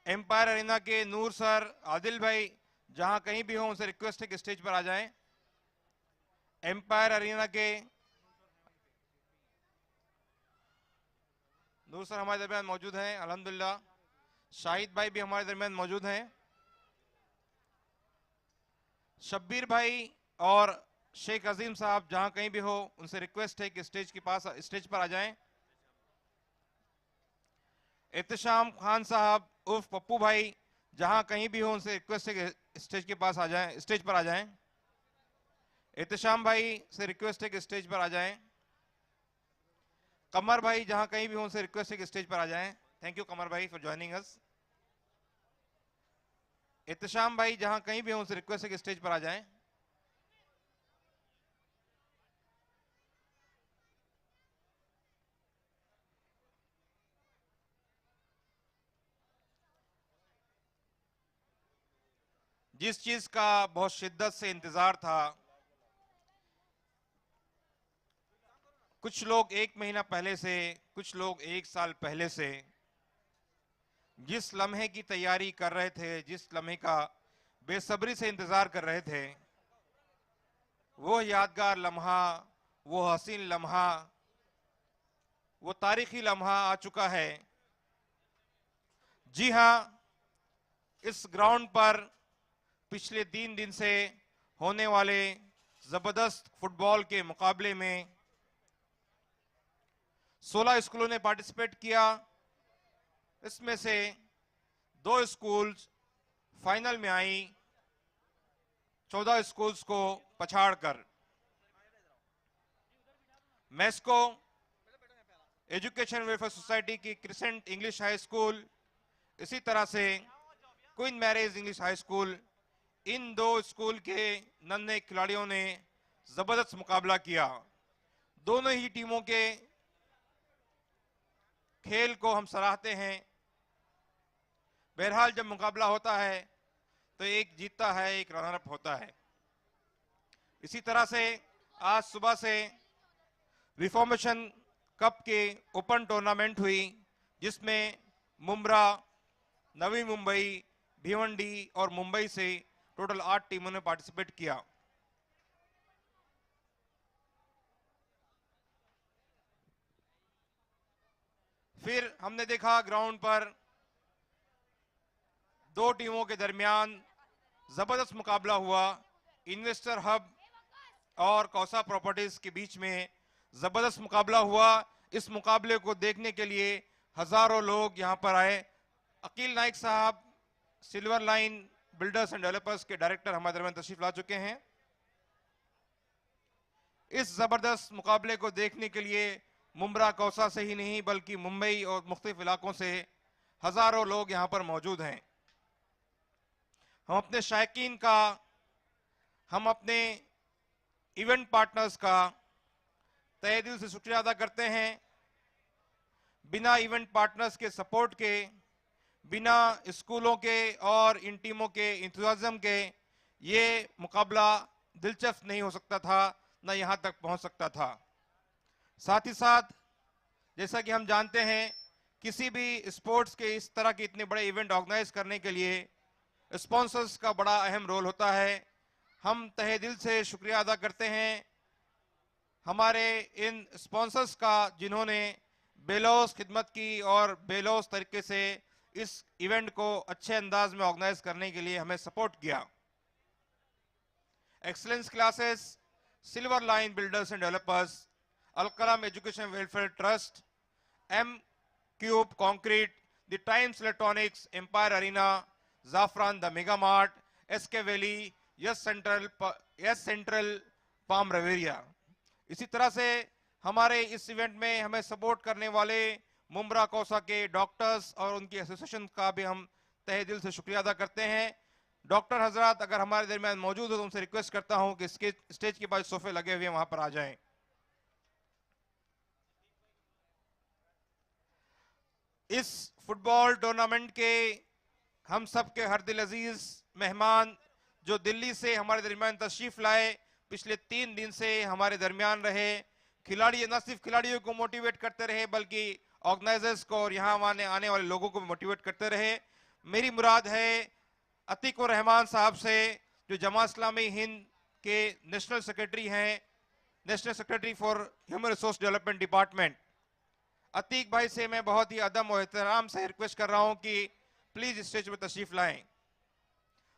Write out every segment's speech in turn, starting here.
Empire arena के नूर sir, Adil भाई जहां कहीं भी हो उनसे रिक्वेस्ट है कि स्टेज पर आ जाएं। एम्पायर अरीना के नूर सर हमारे दरमियान मौजूद हैं अल्हम्दुलिल्लाह। शाहिद भाई भी हमारे दरमियान मौजूद हैं। शब्बीर भाई और शेख अजीम साहब जहां कहीं भी हो उनसे रिक्वेस्ट है कि स्टेज पर आ जाएं। एहतशाम खान साहब उर्फ पप्पू भाई जहां कहीं भी हो उनसे रिक्वेस्ट है कि स्टेज पर आ जाएं। एहतशाम भाई से रिक्वेस्ट है कि स्टेज पर आ जाएं। कमर भाई जहां कहीं भी हो उनसे रिक्वेस्ट है कि स्टेज पर आ जाएं। थैंक यू कमर भाई फॉर ज्वाइनिंग अस। एहतशाम भाई जहां कहीं भी हो उनसे रिक्वेस्ट है कि स्टेज पर आ जाएं। जिस चीज का बहुत शिद्दत से इंतजार था, कुछ लोग 1 महीना पहले से, कुछ लोग 1 साल पहले से जिस लम्हे की तैयारी कर रहे थे, जिस लम्हे का बेसब्री से इंतजार कर रहे थे, वो यादगार लम्हा, वो हसीन लम्हा, वो तारीखी लम्हा आ चुका है। जी हां, इस ग्राउंड पर पिछले 3 दिन से होने वाले जबरदस्त फुटबॉल के मुकाबले में 16 स्कूलों ने पार्टिसिपेट किया। इसमें से 2 स्कूल्स फाइनल में आई, 14 स्कूल्स को पछाड़कर। मेस्को एजुकेशन वेलफेयर सोसाइटी की क्रिसेंट इंग्लिश हाई स्कूल, इसी तरह से Queen Mary's English high school, इन 2 स्कूल के नन्हे खिलाड़ियों ने जबरदस्त मुकाबला किया। दोनों ही टीमों के खेल को हम सराहते हैं। बहरहाल जब मुकाबला होता है तो एक जीतता है, एक रनर अप होता है। इसी तरह से आज सुबह से रिफॉर्मेशन कप के ओपन टूर्नामेंट हुई, जिसमें मुंब्रा, नवी मुंबई, भिवंडी और मुंबई से टोटल 8 टीमों ने पार्टिसिपेट किया। फिर हमने देखा ग्राउंड पर 2 टीमों के दरमियान जबरदस्त मुकाबला हुआ। इन्वेस्टर हब और कौसा प्रॉपर्टीज के बीच में जबरदस्त मुकाबला हुआ। इस मुकाबले को देखने के लिए हजारों लोग यहां पर आए। अकील नाइक साहब, silver line builders and developers के डायरेक्टर हमारे दरमियान तशरीफ ला चुके हैं। इस जबरदस्त मुकाबले को देखने के लिए मुंब्रा कौसा से ही नहीं बल्कि मुंबई और मुख्तलिफ इलाकों से हजारों लोग यहां पर मौजूद हैं। हम अपने शायकीन का, हम अपने इवेंट पार्टनर्स का तहे दिल से शुक्रिया अदा करते हैं। बिना इवेंट पार्टनर्स के सपोर्ट के, बिना स्कूलों के और इन टीमों के इंतजाम के ये मुकाबला दिलचस्प नहीं हो सकता था, न यहां तक पहुंच सकता था। साथ ही साथ जैसा कि हम जानते हैं, किसी भी स्पोर्ट्स के इस तरह के इतने बड़े इवेंट ऑर्गेनाइज करने के लिए स्पॉन्सर्स का बड़ा अहम रोल होता है। हम तहे दिल से शुक्रिया अदा करते हैं हमारे इन स्पॉन्सर्स का, जिन्होंने बेलौस खिदमत की और बेलौस तरीके से इस इवेंट को अच्छे अंदाज में ऑर्गेनाइज करने के लिए हमें सपोर्ट किया। Excellence classes, silver line builders and developers, Alqalam education welfare trust, M cube concrete, the times electronics, empire arena, Zafran the mega mart, SK valley, yes central palm Riviera. इसी तरह से हमारे इस इवेंट में हमें सपोर्ट करने वाले मुंब्रा कौसा के डॉक्टर्स और उनकी एसोसिएशन का भी हम तहे दिल से शुक्रिया अदा करते हैं। डॉक्टर हजरात अगर हमारे दरमियान मौजूद हो तो उनसे रिक्वेस्ट करता हूं कि स्टेज के पास सोफे लगे हुए हैं वहां पर आ जाएं। इस फुटबॉल टूर्नामेंट के हम सब के हर दिल अजीज मेहमान जो दिल्ली से हमारे दरमियान तशरीफ लाए, पिछले 3 दिन से हमारे दरमियान रहे, खिलाड़ी न सिर्फ खिलाड़ियों को मोटिवेट करते रहे बल्कि ऑर्गेनाइजर्स को और यहाँ आने वाले लोगों को मोटिवेट करते रहे। मेरी मुराद है अतीक उर रहमान साहब से, जो जमात इस्लामी हिंद के नेशनल सेक्रेटरी हैं, national secretary for human resource development department. Atiq भाई से मैं बहुत ही अदब और एहतराम से रिक्वेस्ट कर रहा हूं कि प्लीज स्टेज पर तशरीफ लाएं।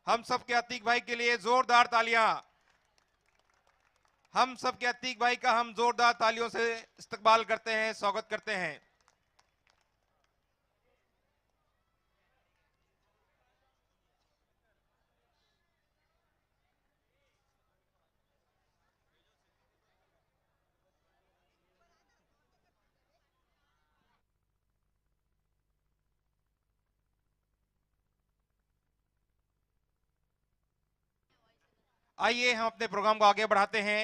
हम सब के अतीक भाई के लिए जोरदार तालियां। हम सब के अतीक भाई का हम जोरदार तालियों से इस्तकबाल करते हैं, स्वागत करते हैं। आइए हम अपने प्रोग्राम को आगे बढ़ाते हैं।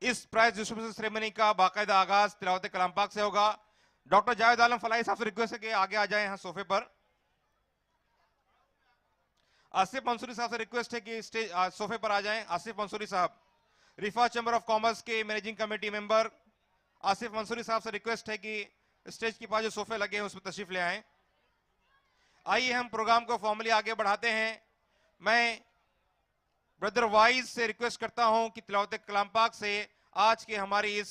इस प्राइज डिस्ट्रीब्यूशन सेरेमनी का बाकायदा आगाज तिलावत कलाम पाक से होगा। डॉक्टर जावेद आलम फलाही साहब से रिक्वेस्ट है कि आगे आ जाएं यहाँ सोफे पर। आसिफ मंसूरी साहब से रिक्वेस्ट है कि स्टेज सोफे पर आ जाएं। आसिफ मंसूरी साहब, रिफा चैम्बर ऑफ कॉमर्स के managing committee member Asif Mansoori साहब से रिक्वेस्ट है कि स्टेज के पास जो सोफे लगे हैं उसमें तशरीफ ले आएं। आइए हम प्रोग्राम को फॉर्मली आगे बढ़ाते हैं। मैं ब्रदर वाइज से रिक्वेस्ट करता हूं कि तिलावत कलाम पाक से आज के हमारी इस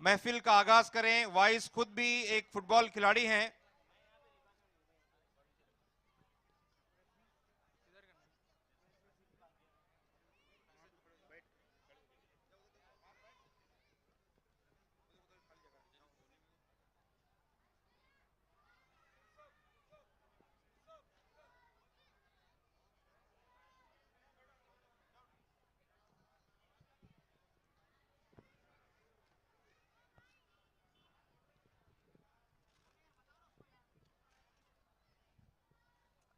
महफिल का आगाज करें। वाइज खुद भी एक फुटबॉल खिलाड़ी हैं।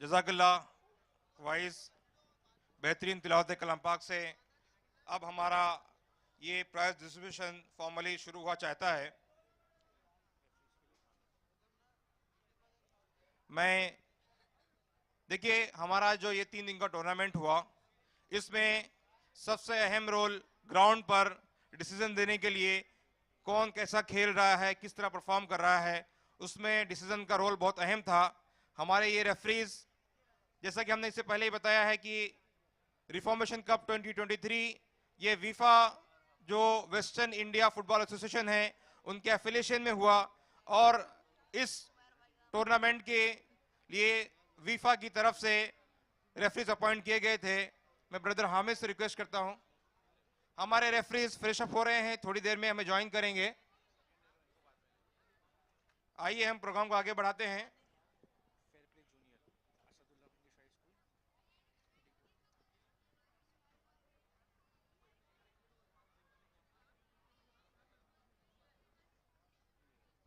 जज़ाकल्लाह वाइज, बेहतरीन तिलावत कलाम पाक से। अब हमारा ये प्राइज डिस्ट्रीब्यूशन फॉर्मली शुरू हुआ चाहता है। मैं देखिए, हमारा जो ये 3 दिन का टूर्नामेंट हुआ, इसमें सबसे अहम रोल ग्राउंड पर डिसीजन देने के लिए कौन कैसा खेल रहा है, किस तरह परफॉर्म कर रहा है, उसमें डिसीजन का रोल बहुत अहम था। हमारे ये रेफरीज, जैसा कि हमने इससे पहले ही बताया है कि रिफॉर्मेशन कप 2023 ये वीफा जो वेस्टर्न इंडिया फुटबॉल एसोसिएशन है उनके एफिलिएशन में हुआ, और इस टूर्नामेंट के लिए वीफा की तरफ से रेफरीज अपॉइंट किए गए थे। मैं ब्रदर हामिद से रिक्वेस्ट करता हूं, हमारे रेफरीज फ्रेश अप हो रहे हैं, थोड़ी देर में हमें ज्वाइन करेंगे। आइए हम प्रोग्राम को आगे बढ़ाते हैं।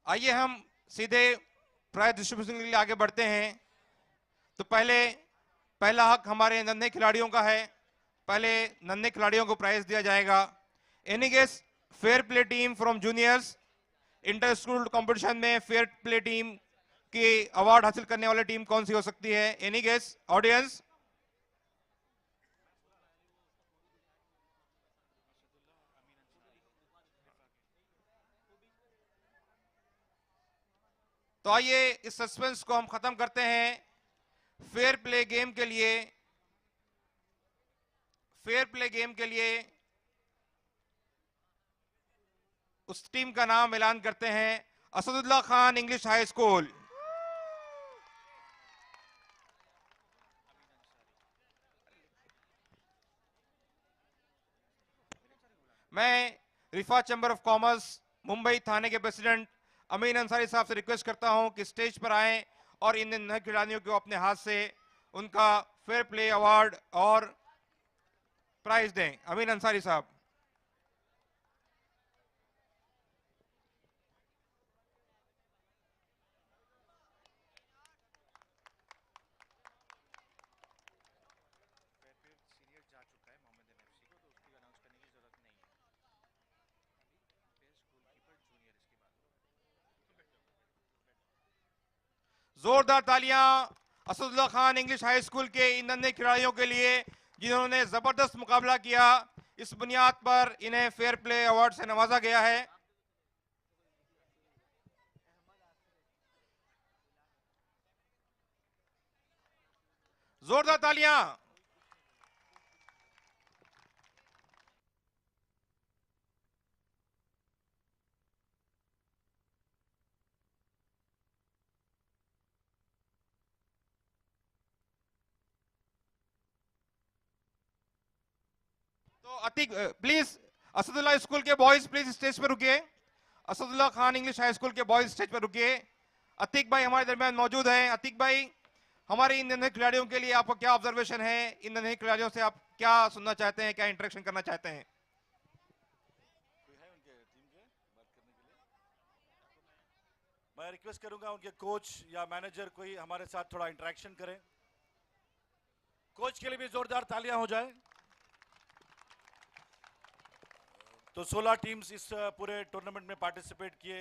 आइए हम सीधे प्राइज डिस्ट्रीब्यूशन के लिए आगे बढ़ते हैं। तो पहला हक हमारे नन्हे खिलाड़ियों का है। पहले नन्हे खिलाड़ियों को प्राइज दिया जाएगा। Any guess fair play team from juniors inter school competition में फेयर प्ले टीम की अवार्ड हासिल करने वाली टीम कौन सी हो सकती है? Any guess audience? तो आइए इस सस्पेंस को हम खत्म करते हैं। फेयर प्ले गेम के लिए उस टीम का नाम ऐलान करते हैं। Asadullah Khan English high school. मैं रिफा चैम्बर ऑफ कॉमर्स मुंबई थाने के प्रेसिडेंट अमीन अंसारी साहब से रिक्वेस्ट करता हूं कि स्टेज पर आएं और इन नए खिलाड़ियों को अपने हाथ से उनका फेयर प्ले अवार्ड और प्राइज दें। अमीन अंसारी साहब। जोरदार तालियां Asadullah Khan English high school के इन नन्हे खिलाड़ियों के लिए जिन्होंने जबरदस्त मुकाबला किया। इस बुनियाद पर इन्हें फेयर प्ले अवार्ड से नवाजा गया है। जोरदार तालियां। तो अतीक प्लीज, असदुल्ला स्कूल के बॉयज प्लीज स्टेज पर रुकिए। Asadullah Khan English high school के बॉयज स्टेज पर रुकिए। अतीक भाई हमारे दरमियान मौजूद हैं। अतीक भाई, हमारे इन नन्हे खिलाड़ियों के लिए आपका क्या ऑब्जर्वेशन है? इन नन्हे खिलाड़ियों से आप क्या सुनना चाहते हैं, क्या इंटरेक्शन करना चाहते हैं? मैं रिक्वेस्ट करूंगा उनके कोच या मैनेजर कोई हमारे साथ थोड़ा इंटरेक्शन करें। कोच के लिए भी जोरदार तालियां हो जाए। तो 16 टीम्स इस पूरे टूर्नामेंट में पार्टिसिपेट किए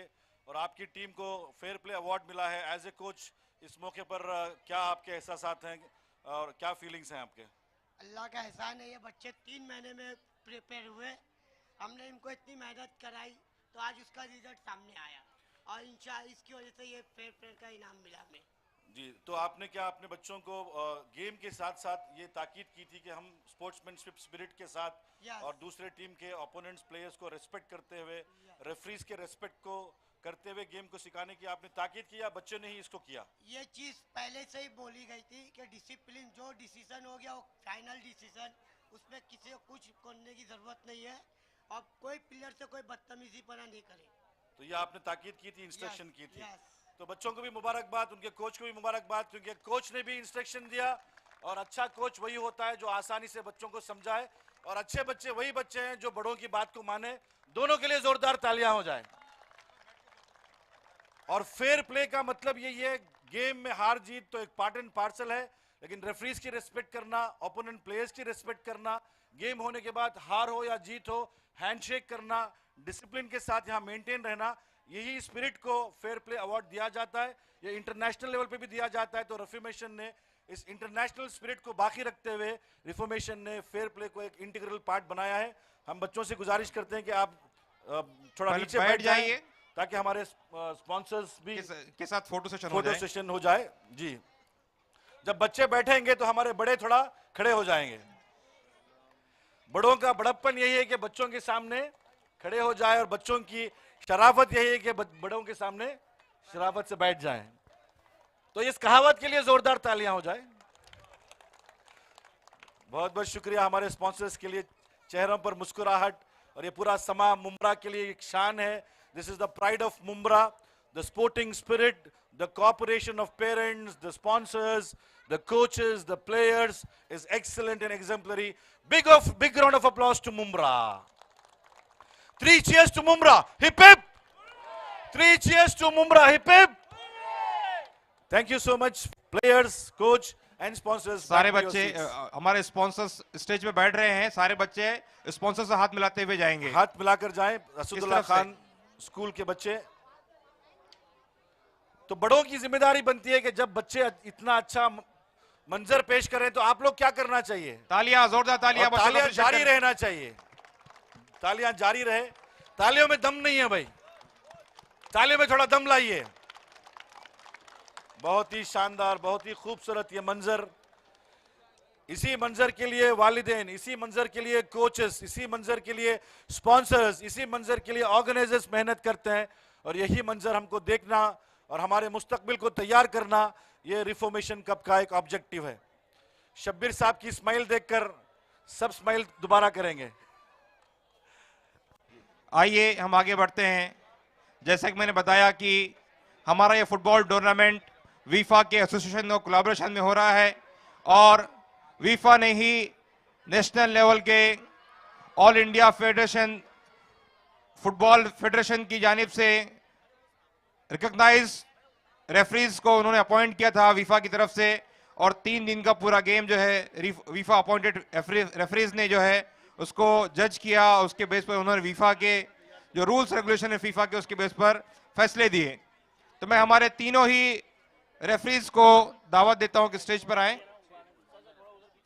और आपकी टीम को फेयर प्ले अवार्ड मिला है। एज ए कोच इस मौके पर क्या आपके एहसासात हैं और क्या फीलिंग्स हैं आपके? अल्लाह का एहसान है, ये बच्चे 3 महीने में प्रिपेयर हुए। हमने इनको इतनी मेहनत कराई तो आज उसका रिजल्ट सामने आया और इंशाल्लाह इसकी वजह से ये फेयर प्ले का इनाम मिला हमें। जी, तो आपने क्या अपने बच्चों को गेम के साथ साथ ये ताकीद की थी कि हम स्पोर्ट्समैनशिप स्पिरिट के साथ और दूसरे टीम के ओपोनेंट्स प्लेयर्स को रेस्पेक्ट करते हुए, रेफरीज के रेस्पेक्ट को करते हुए गेम को सिखाने की आपने ताकीद किया? बच्चे ने ही इसको किया? ये चीज पहले से ही बोली गई थी कि डिसिप्लिन, जो डिसीजन हो गया वो फाइनल डिसीजन, उसमें किसी को कुछ करने की जरूरत नहीं है और कोई प्लेयर से कोई बदतमीजी पना नहीं करे। तो ये आपने ताकीद की थी, इंस्ट्रक्शन की थी। तो बच्चों को भी मुबारकबाद, उनके कोच को भी मुबारकबाद, क्योंकि कोच ने भी इंस्ट्रक्शन दिया और अच्छा कोच वही होता है जो आसानी से बच्चों को समझाए और अच्छे बच्चे वही बच्चे हैं जो बड़ों की बात को माने। दोनों के लिए जोरदार तालियां हो जाए। और फेयर प्ले का मतलब यही है, गेम में हार जीत तो एक पार्ट एंड पार्सल है, लेकिन रेफरीज की रिस्पेक्ट करना, ओपोनेंट प्लेयर्स की रिस्पेक्ट करना, गेम होने के बाद हार हो या जीत हो हैंडशेक करना, डिसिप्लिन के साथ यहां मेंटेन रहना, यही स्पिरिट को फेयर प्ले अवार्ड दिया जाता है। ये इंटरनेशनल लेवल पे भी दिया जाता है। तो रिफॉर्मेशन ने इस इंटरनेशनल स्पिरिट को बाकी रखते हुए रिफॉर्मेशन ने फेयर प्ले को एक इंटीग्रल पार्ट बनाया है। हम बच्चों से गुजारिश करते हैं कि आप थोड़ा नीचे बैठ जाइए ताकि हमारे स्पॉन्सर्स भी के साथ फोटो सेशन हो जाए। जी, जब बच्चे बैठेंगे तो हमारे बड़े थोड़ा खड़े हो जाएंगे। बड़ों का बड़प्पन यही है कि बच्चों के सामने खड़े हो जाए और बच्चों की शराफत यही है कि बड़ों के सामने शराफत से बैठ जाएं। तो इस कहावत के लिए जोरदार तालियां हो जाए। बहुत बहुत शुक्रिया हमारे स्पॉन्सर्स के लिए, चेहरों पर मुस्कुराहट और ये पूरा समा मुंब्रा के लिए एक शान है। This is the pride of Mumbra, the sporting spirit, the cooperation of parents, the sponsors, the coaches, the players is excellent and exemplary. Big round of applause to Mumbra. 3 cheers to Mumbra. Hip hip. 3 cheers to Mumbra. Hip hip. Thank you so much players, coach and sponsors. सारे बच्चे हमारे sponsors stage पे बैठ रहे हैं। सारे बच्चे sponsor से हाथ मिलाते हुए जाएंगे। हाथ मिलाकर जाएं। असदुल्ला खान स्कूल के बच्चे। तो बड़ों की जिम्मेदारी बनती है कि जब बच्चे इतना अच्छा मंजर पेश करें तो आप लोग क्या करना चाहिए? तालियां, जोरदार तालियां। तालियां जारी रहना चाहिए। तालियां जारी रहे। तालियों में दम नहीं है भाई, तालियों में थोड़ा दम लाइए। बहुत ही शानदार, बहुत ही खूबसूरत ये मंजर। इसी मंजर के लिए वालिदैन, इसी मंजर के लिए कोचेस, इसी मंजर के लिए स्पॉन्सर्स, इसी मंजर के लिए ऑर्गेनाइजर्स मेहनत करते हैं और यही मंजर हमको देखना और हमारे मुस्तकबिल को तैयार करना, ये रिफॉर्मेशन कप का एक ऑब्जेक्टिव है। शब्बीर साहब की स्माइल देखकर सब स्माइल दोबारा करेंगे। आइए हम आगे बढ़ते हैं। जैसा कि मैंने बताया कि हमारा ये फुटबॉल टूर्नामेंट वीफा के एसोसिएशन और कोलैबोरेशन में हो रहा है और वीफा ने ही नेशनल लेवल के all India federation football federation की जानिब से रिकॉग्नाइज रेफरीज को उन्होंने अपॉइंट किया था वीफा की तरफ से और 3 दिन का पूरा गेम जो है वीफा अपॉइंटेड रेफरीज ने जो है उसको जज किया। उसके बेस पर उन्होंने वीफा के जो रूल्स रेगुलेशन है फीफा के उसके बेस पर फैसले दिए। तो मैं हमारे तीनों ही रेफरीज को दावत देता हूं कि स्टेज पर आए।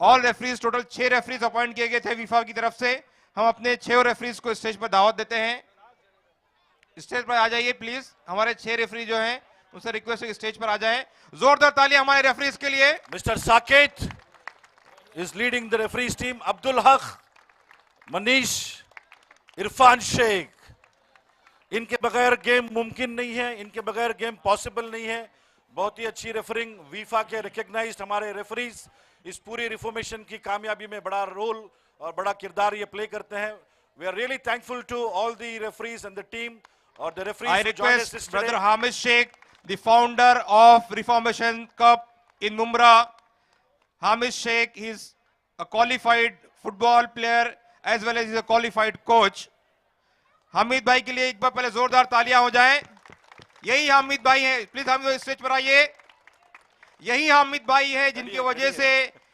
All referees, total 6 referees appoint किए गए थे वीफा की तरफ से। हम अपने 6 रेफरीज को स्टेज पर दावत देते हैं। स्टेज पर आ जाइए प्लीज। हमारे 6 रेफरी जो हैं उनसे रिक्वेस्ट है कि स्टेज पर आ जाएं। जोरदार तालियां हमारे रेफरीज के लिए। Mister Saket is leading the referees team. Abdul Haq, Manish, Irfan Sheikh, इनके बगैर गेम मुमकिन नहीं है, इनके बगैर गेम पॉसिबल नहीं है। बहुत ही अच्छी रेफरिंग, वीफा के रिकॉग्नाइज्ड हमारे रेफरीज इस पूरी रिफॉर्मेशन की कामयाबी में बड़ा रोल और बड़ा किरदार ये प्ले करते हैं। We are really thankful to all the referees and the team और the referees. I request Brother Hamish Sheikh, the founder of Reformation Cup in Mumra. Hamish Sheikh is a qualified football player as well as he's a qualified coach. Hamid भाई के लिए एक बार पहले जोरदार तालियां हो जाएं। यही हामिद भाई हैं, प्लीज हामिद भाई स्टेज पर आइए। यही हामिद भाई हैं जिनकी वजह से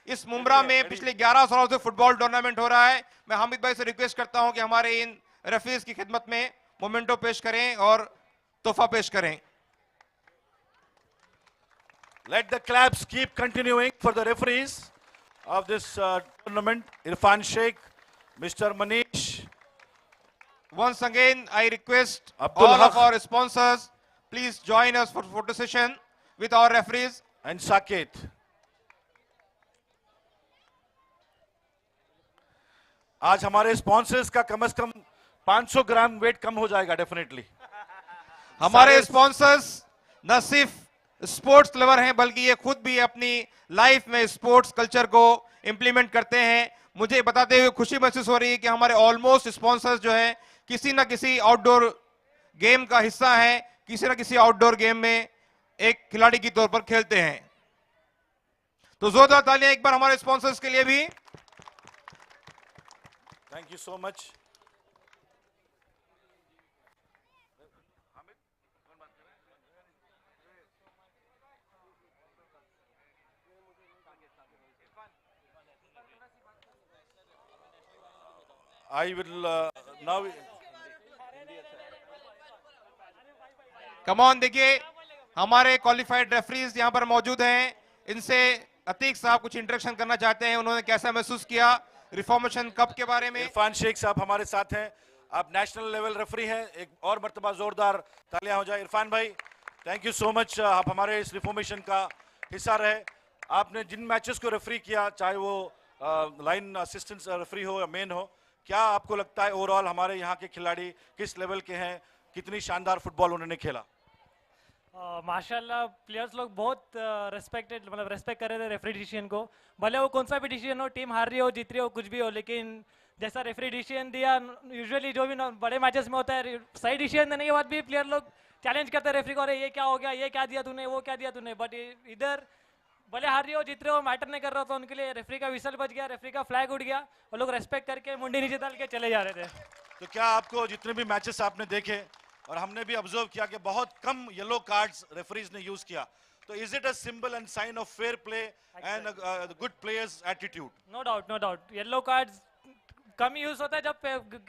इस मुमरा में पिछले 11 सालों से फुटबॉल टूर्नामेंट हो रहा है। मैं हामिद भाई से रिक्वेस्ट करता हूं कि हमारे इन रेफरीज की खिदमत में मोमेंटो पेश करें और तोहफा पेश करें। Let the claps keep continuing for the referees of this tournament. Irfan Sheikh, Mr. Manish. Once again, I request Abdul all of Haq. our sponsors, please join us for photo session with our referees. And Saket. आज हमारे sponsors का कम से कम 500 gram weight कम हो जाएगा definitely. हमारे sponsors न सिर्फ sports lover हैं बल्कि ये खुद भी अपनी लाइफ में स्पोर्ट्स कल्चर को इंप्लीमेंट करते हैं। मुझे बताते हुए खुशी महसूस हो रही है कि हमारे ऑलमोस्ट स्पॉन्सर्स जो हैं किसी न किसी आउटडोर गेम का हिस्सा हैं, किसी न किसी आउटडोर गेम में एक खिलाड़ी की तौर पर खेलते हैं। तो जोरदार तालियां एक बार हमारे स्पॉन्सर्स के लिए भी। Thank you so much. I will now. Come on, देखिए हमारे क्वालिफाइड रेफरीज यहां पर मौजूद हैं। इनसे अतीक साहब कुछ इंटरेक्शन करना चाहते हैं, उन्होंने कैसा महसूस किया रिफॉर्मेशन कप के बारे में। इरफान शेख साहब हमारे साथ हैं, आप नेशनल लेवल रेफरी हैं। एक और मर्तबा जोरदार तालियां हो जाए। इरफान भाई, थैंक यू सो मच, आप हमारे इस रिफॉर्मेशन का हिस्सा रहे। आपने जिन मैचेस को रेफरी किया, चाहे वो लाइन असिस्टेंट रेफरी हो या मेन हो, क्या आपको लगता है ओवरऑल हमारे यहाँ के खिलाड़ी किस लेवल के हैं, कितनी शानदार फुटबॉल उन्होंने खेला? माशाल्लाह प्लेयर्स लोग बहुत रेस्पेक्टेड, मतलब रेस्पेक्ट कर रहे थे रेफरी डिसीजन को। भले वो कौन सा भी डिसीजन हो, टीम हार रही हो जीत रही हो कुछ भी हो, लेकिन जैसा रेफरी डिसीजन दिया, यूजुअली जो भी बड़े मैचेस में होता है, सही डिसीजन देने के बाद भी प्लेयर लोग चैलेंज करते हैं रेफरी को, अरे ये क्या हो गया, ये क्या दिया तूने, वो क्या दिया तूने। बट इधर भले हार रही हो जीत रहे हो मैटर नहीं कर रहा था, उनके लिए रेफरी का विसल बज गया, रेफरी का फ्लैग उड़ गया, वो लोग रेस्पेक्ट करके मुंडी नीचे डाल के चले जा रहे थे। तो क्या आपको जितने भी मैचेस आपने देखे और हमने भी ऑब्जर्व किया कि बहुत कम येलो कार्ड्स रेफरीज ने यूज किया, तो is it a symbol and sign of fair play and good players attitude? No doubt, no doubt. Yellow cards कम यूज होता है जब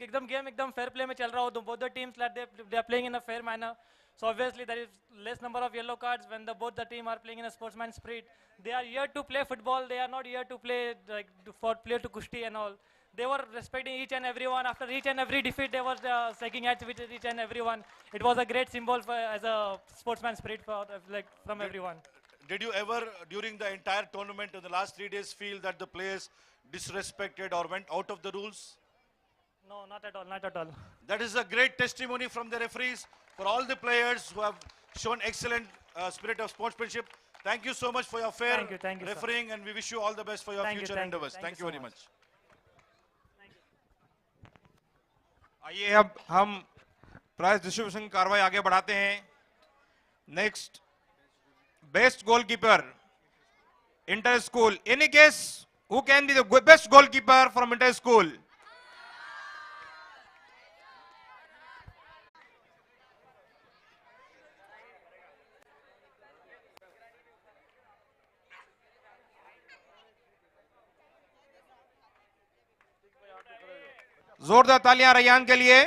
एकदम गेम एकदम फेयर प्ले में चल रहा हो, तो both the teams they are playing in a fair manner, so obviously there is less number of yellow cards when both the team are playing in a sportsman spirit. They are here to play football, they are not here to play like for play to kushti and all. They were respecting each and everyone. After each and every defeat they were shaking hands with each and everyone. It was a great symbol for, as a sportsman spirit for like from everyone. did you ever, during the entire tournament in the last 3 days, feel that the players disrespected or went out of the rules? No, not at all, not at all. That is a great testimony from the referees for all the players who have shown excellent spirit of sportsmanship. Thank you so much for your fair Thank you, sir. refereeing, and we wish you all the best for your future endeavors. Thank you so very much. आइए अब हम prize distribution की कार्रवाई आगे बढ़ाते हैं। Next, best goalkeeper inter school. Any guess who can be the best goalkeeper from inter school? जोरदार तालियां रैयान के लिए,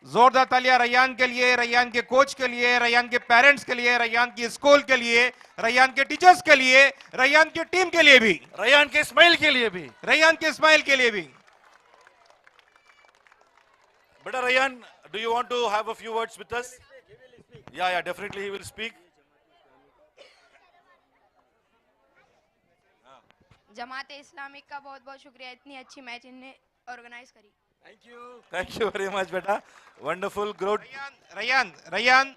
जोरदार तालियां रैयान के लिए, रैयान के कोच के लिए, रैयान के पेरेंट्स के लिए, रैयान की स्कूल के लिए, रैयान के टीचर्स के लिए, रैयान की टीम के लिए भी, रैयान के इस्माइल के लिए भी, रैयान के इस्माइल के लिए भी। बेटा Rayyan, do you want to have a few words with us? Yeah, definitely he will speak. Jamaat Islamic का बहुत बहुत शुक्रिया, इतनी अच्छी मैच इनने ऑर्गेनाइज करी। Thank you very much बेटा, wonderful growth. रैयान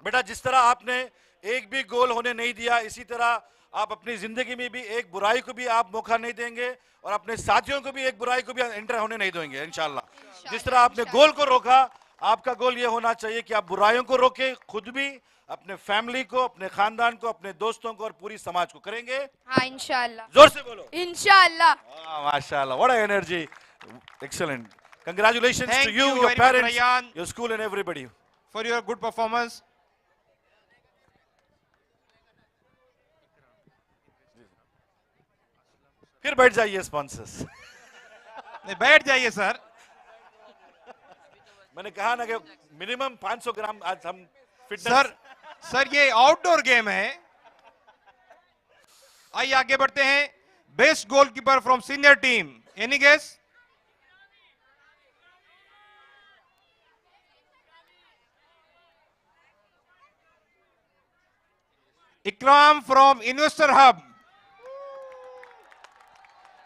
बेटा जिस तरह आपने एक भी गोल होने नहीं दिया, इसी तरह आप अपनी जिंदगी में भी एक बुराई को भी आप मौका नहीं देंगे और अपने साथियों को भी एक बुराई को भी एंटर होने नहीं देंगे इंशाल्लाह। जिस तरह आपने गोल को रोका, आपका गोल ये होना चाहिए कि आप बुराइयों को रोके, खुद भी, अपने फैमिली को, अपने खानदान को, अपने दोस्तों को और पूरी समाज को। करेंगे? हाँ इंशाल्लाह। जोर से बोलो। इंशाल्लाह। माशाल्लाह, what a energy, excellent. Congratulations to you, your parents, your school and everybody for your good performance. फिर बैठ जाइए स्पॉन्सर्स। नहीं, बैठ जाइए सर। मैंने कहा ना कि मिनिमम 500 ग्राम आज हम फिटनेस। सर ये आउटडोर गेम है। आइए आगे बढ़ते हैं। Best goalkeeper from senior team, any guess? Ikram from investor hub.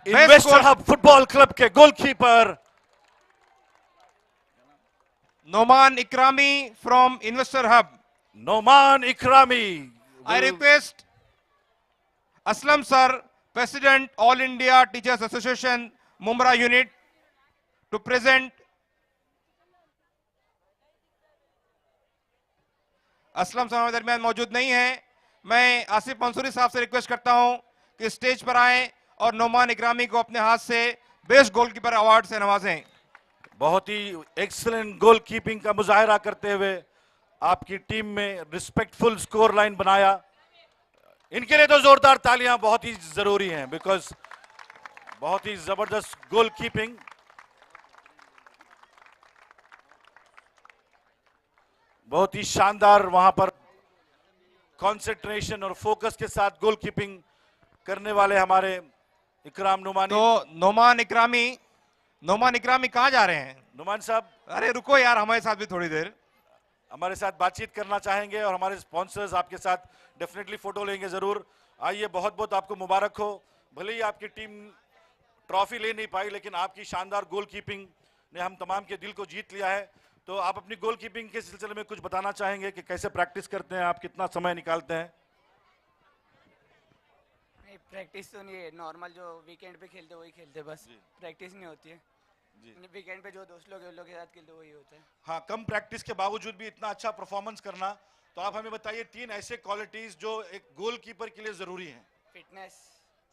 Investor hub football club के goalkeeper Noman Ikrami from investor hub. Noman Ikrami. I request Aslam sir, President All India Teachers Association Mumra Unit, to present. Aslam साहब हमारे दरमियान मौजूद नहीं हैं। मैं आसिफ मंसूरी साहब से रिक्वेस्ट करता हूं कि स्टेज पर आएं और नोमान इकरामी को अपने हाथ से बेस्ट गोलकीपर अवार्ड से नवाजें। बहुत ही एक्सीलेंट गोल कीपिंग का मुजाहरा करते हुए आपकी टीम में रिस्पेक्टफुल स्कोर लाइन बनाया। इनके लिए तो जोरदार तालियां बहुत ही जरूरी हैं, बिकॉज बहुत ही जबरदस्त गोल कीपिंग। बहुत ही शानदार वहां पर कंसंट्रेशन और फोकस के साथ गोल कीपिंग करने वाले हमारे इकराम नुमानी। तो नोमान इकरामी कहां जा रहे हैं? नुमान साहब, अरे रुको यार, हमारे साथ भी थोड़ी देर। हमारे साथ बातचीत करना चाहेंगे और हमारे स्पॉन्सर्स आपके साथ डेफिनेटली फोटो लेंगे जरूर। आइए, बहुत बहुत आपको मुबारक हो। भले ही आपकी टीम ट्रॉफी ले नहीं पाई, लेकिन आपकी शानदार गोल कीपिंग ने हम तमाम के दिल को जीत लिया है। तो आप अपनी गोल कीपिंग के सिलसिले में कुछ बताना चाहेंगे कि कैसे प्रैक्टिस करते हैं आप, कितना समय निकालते हैं? नहीं, प्रैक्टिस तो नहीं है, नॉर्मल जो वीकेंड पे खेलते वही खेलते, बस प्रैक्टिस नहीं होती है जी। वीकेंड पे जो दोस्त लोग हैं उन लोग के साथ खेलते वही होता है। हाँ, कम प्रैक्टिस के बावजूद भी इतना अच्छा परफॉर्मेंस करना, तो आप हमें बताइए 3 ऐसे क्वालिटीज जो एक गोलकीपर के लिए जरूरी हैं।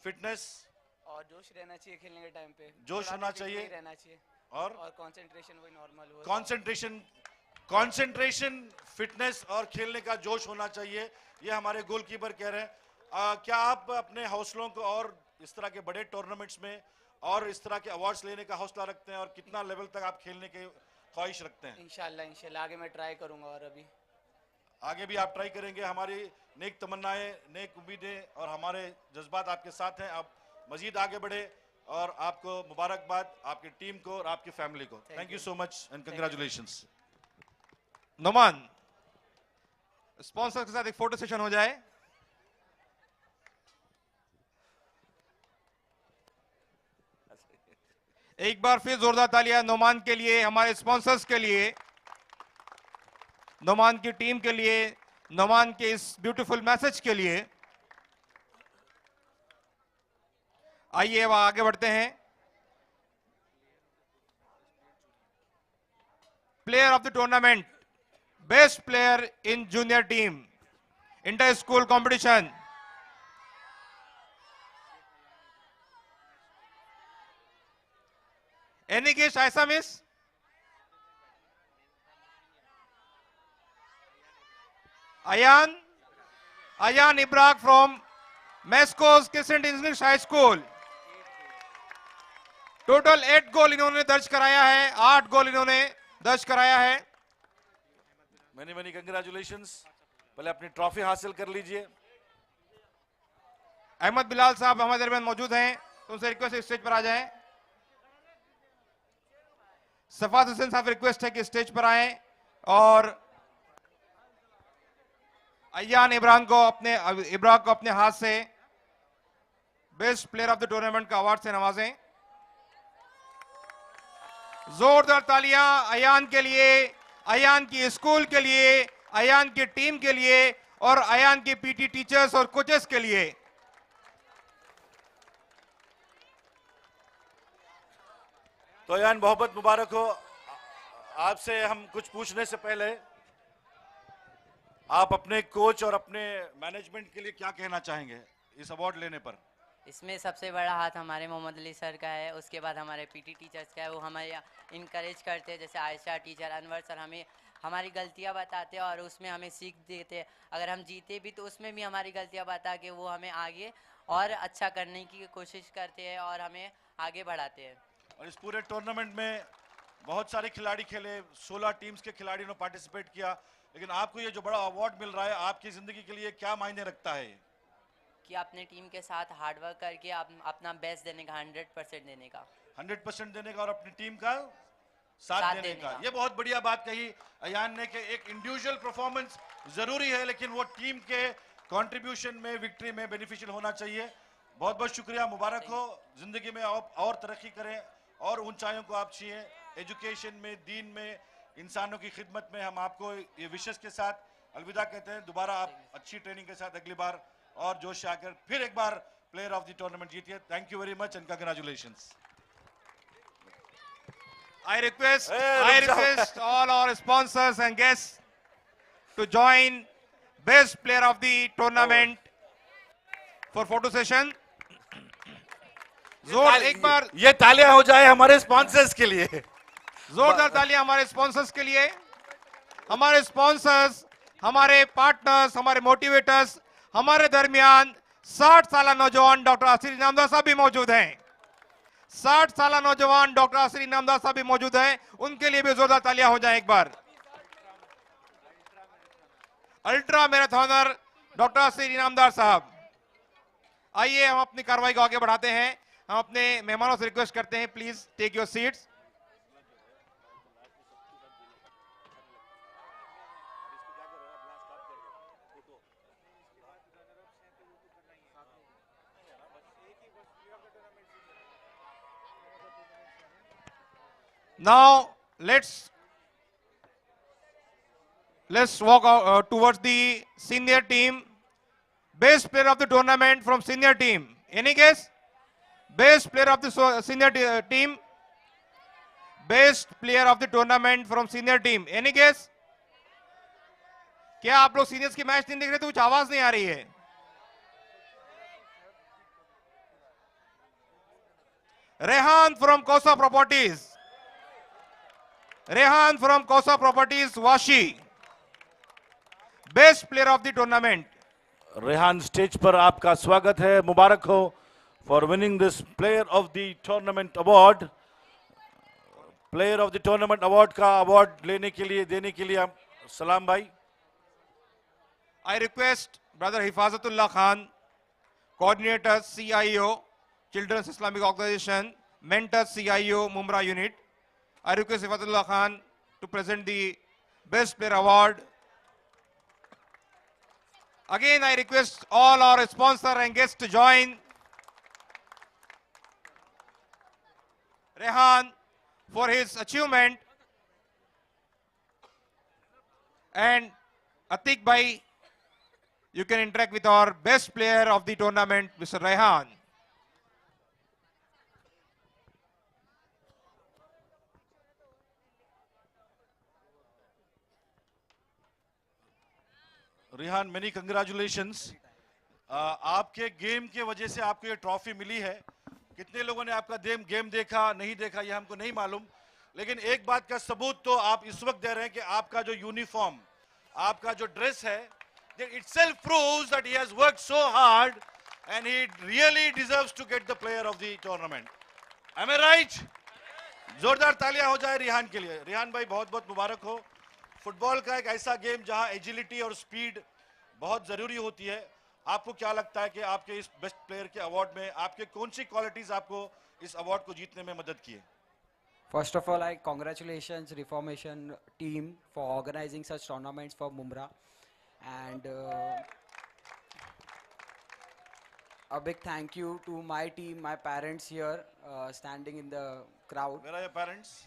फिटनेस और जोश रहना चाहिए खेलने के टाइम पे, जोश होना चाहिए, रहना चाहिए, और कंसंट्रेशन वही नॉर्मल हो। कंसंट्रेशन, फिटनेस और खेलने का जोश होना चाहिए, ये हमारे गोलकीपर कह रहे हैं। क्या आप अपने हौसलों को और इस तरह के बड़े टूर्नामेंट्स में और इस तरह के अवार्ड्स लेने का हौसला रखते हैं, और कितना लेवल तक आप खेलने के ख्वाहिश रखते हैं? इंशाल्लाह आगे मैं ट्राई करूंगा, और अभी आगे भी आप ट्राई करेंगे। हमारी नेक तमन्नाएं, नेक उम्मीदें और हमारे जज्बात आपके साथ हैं। आप मजीद आगे बढ़े और आपको मुबारकबाद, आपकी टीम को और आपकी फैमिली को। Thank you so much and congratulations. Noman, sponsor के साथ एक फोटो सेशन हो जाए। एक बार फिर जोरदार तालियां नोमान के लिए, हमारे स्पॉन्सर्स के लिए, नोमान की टीम के लिए, नोमान के इस ब्यूटीफुल मैसेज के लिए। आइए अब आगे बढ़ते हैं। Player of the tournament, best player in junior team, inter school competition. Any guess, Aisa miss? Ayan Ibrahim from Mesco's Crescent English High School. Total 8 गोल इन्होंने दर्ज कराया है, 8 गोल इन्होंने दर्ज कराया है। Many congratulations. पहले अपनी ट्रॉफी हासिल कर लीजिए। अहमद बिलाल साहब हमारे दरमियान मौजूद हैं, तो उनसे रिक्वेस्ट है स्टेज पर आ जाएं। सफात हुसैन साहब रिक्वेस्ट है कि स्टेज पर आएं और अयान इब्राहिम को अपने हाथ से best player of the tournament का अवार्ड से नवाजें। जोरदार तालियां अयान के लिए, अयान की स्कूल के लिए, अयान की टीम के लिए और अयान के पीटी टीचर्स और कोचेस के लिए। तो अयान बहुत मुबारक हो। आपसे हम कुछ पूछने से पहले आप अपने कोच और अपने मैनेजमेंट के लिए क्या कहना चाहेंगे इस अवार्ड लेने पर? इसमें सबसे बड़ा हाथ हमारे मोहम्मद अली सर का है, उसके बाद हमारे पीटी टीचर्स का है। वो हमें इनकरेज करते हैं, जैसे आयशा टीचर, अनवर सर हमें हमारी गलतियां बताते हैं और उसमें हमें सीख देते हैं। अगर हम जीते भी तो उसमें भी हमारी गलतियां बता के वो हमें आगे और अच्छा करने की कोशिश करते हैं और हमें आगे बढ़ाते हैं। और इस पूरे टूर्नामेंट में बहुत सारे खिलाड़ी खेले, 16 टीम्स के खिलाड़ियों ने पार्टिसिपेट किया, लेकिन आपको ये जो बड़ा अवार्ड मिल रहा है आपकी जिंदगी के लिए क्या मायने रखता है? कि अपने टीम के साथ हार्डवर्क करके अपना बेस्ट देने का, 100% देने का, 100% देने का और अपनी टीम का साथ देने का। ये बहुत बढ़िया बात कही अयान ने कि एक इंडिविजुअल परफॉर्मेंस जरूरी है, लेकिन वो टीम के कंट्रीब्यूशन में, विक्ट्री में बेनिफिशियल होना चाहिए। बहुत बहुत शुक्रिया, मुबारक हो, जिंदगी में और तरक्की करें और ऊंचाइयों को आप छुएं, एजुकेशन में, दीन में, इंसानों की खिदमत में। हम आपको ये विशेष के साथ अलविदा कहते हैं। दोबारा आप अच्छी ट्रेनिंग के साथ अगली बार और जोश से आकर फिर एक बार प्लेयर ऑफ द टूर्नामेंट जीतिए। Thank you very much and congratulations. I request all our sponsors and guests to join best player of the tournament for photo session. एक बार ये तालियां हो जाए हमारे स्पॉन्सर्स के लिए। जोरदार तालियां हमारे स्पॉन्सर्स के लिए। हमारे स्पॉन्सर्स, हमारे पार्टनर्स, हमारे मोटिवेटर्स, हमारे दरमियान 60 साल नौजवान डॉक्टर आसिर इनामदार साहब भी मौजूद हैं। 60 साल नौजवान डॉक्टर आसिर इनामदार साहब भी मौजूद हैं, उनके लिए भी जोरदार तालियां हो जाएं एक बार। Ultra marathoner doctor Asir Inamdar साहब। आइए हम अपनी कार्रवाई को आगे बढ़ाते हैं। हम अपने मेहमानों से रिक्वेस्ट करते हैं, please take your seats. Now let's walk towards the senior team. Best player of the tournament from senior team. Any guess? Best player of the senior team. Best player of the tournament from senior team. Any guess? क्या आप लोग seniors की match नहीं देख रहे तो कुछ आवाज नहीं आ रही है? Rehan from Kosa Properties. Rehan from Kosa Properties, Washi. Best player of the tournament. Rehan, stage पर आपका स्वागत है, मुबारक हो for winning this player of the tournament award. Player of the tournament award का अवार्ड देने के लिए सलाम भाई। I request Brother Hifazatullah Khan, Coordinator CIO, Children's Islamic Organization, Mentor CIO, Mumra Unit. I request Hifazatullah Khan to present the Best Player Award Again, I request all our sponsor and guests to join Rehan for his achievement. And Atik Bhai, you can interact with our best player of the tournament, Mr. Rehan. Rihan, many congratulations. आपके game के वजह से आपको ये trophy मिली है। कितने लोगों ने आपका गेम देखा नहीं देखा ये हमको नहीं मालूम, लेकिन एक बात का सबूत तो आप इस वक्त दे रहे हैं कि आपका जो यूनिफॉर्म, आपका जो ड्रेस है, that itself proves that he has worked so hard and he really deserves to get the player of the tournament. Am I right? जोरदार तालियां हो जाए रिहान के लिए। रिहान भाई, बहुत बहुत मुबारक हो। फुटबॉल का एक ऐसा गेम जहां एजिलिटी और स्पीड बहुत जरूरी होती है। आपको क्या लगता है कि आपके इस बेस्ट प्लेयर के अवार्ड में आपके कौन सी क्वालिटीज आपको इस अवार्ड को जीतने में मदद की है? First of all, I congratulations Reformation team for organizing such tournaments for Mumra, and a big thank you to my team, my parents here standing in the crowd. Where are your parents?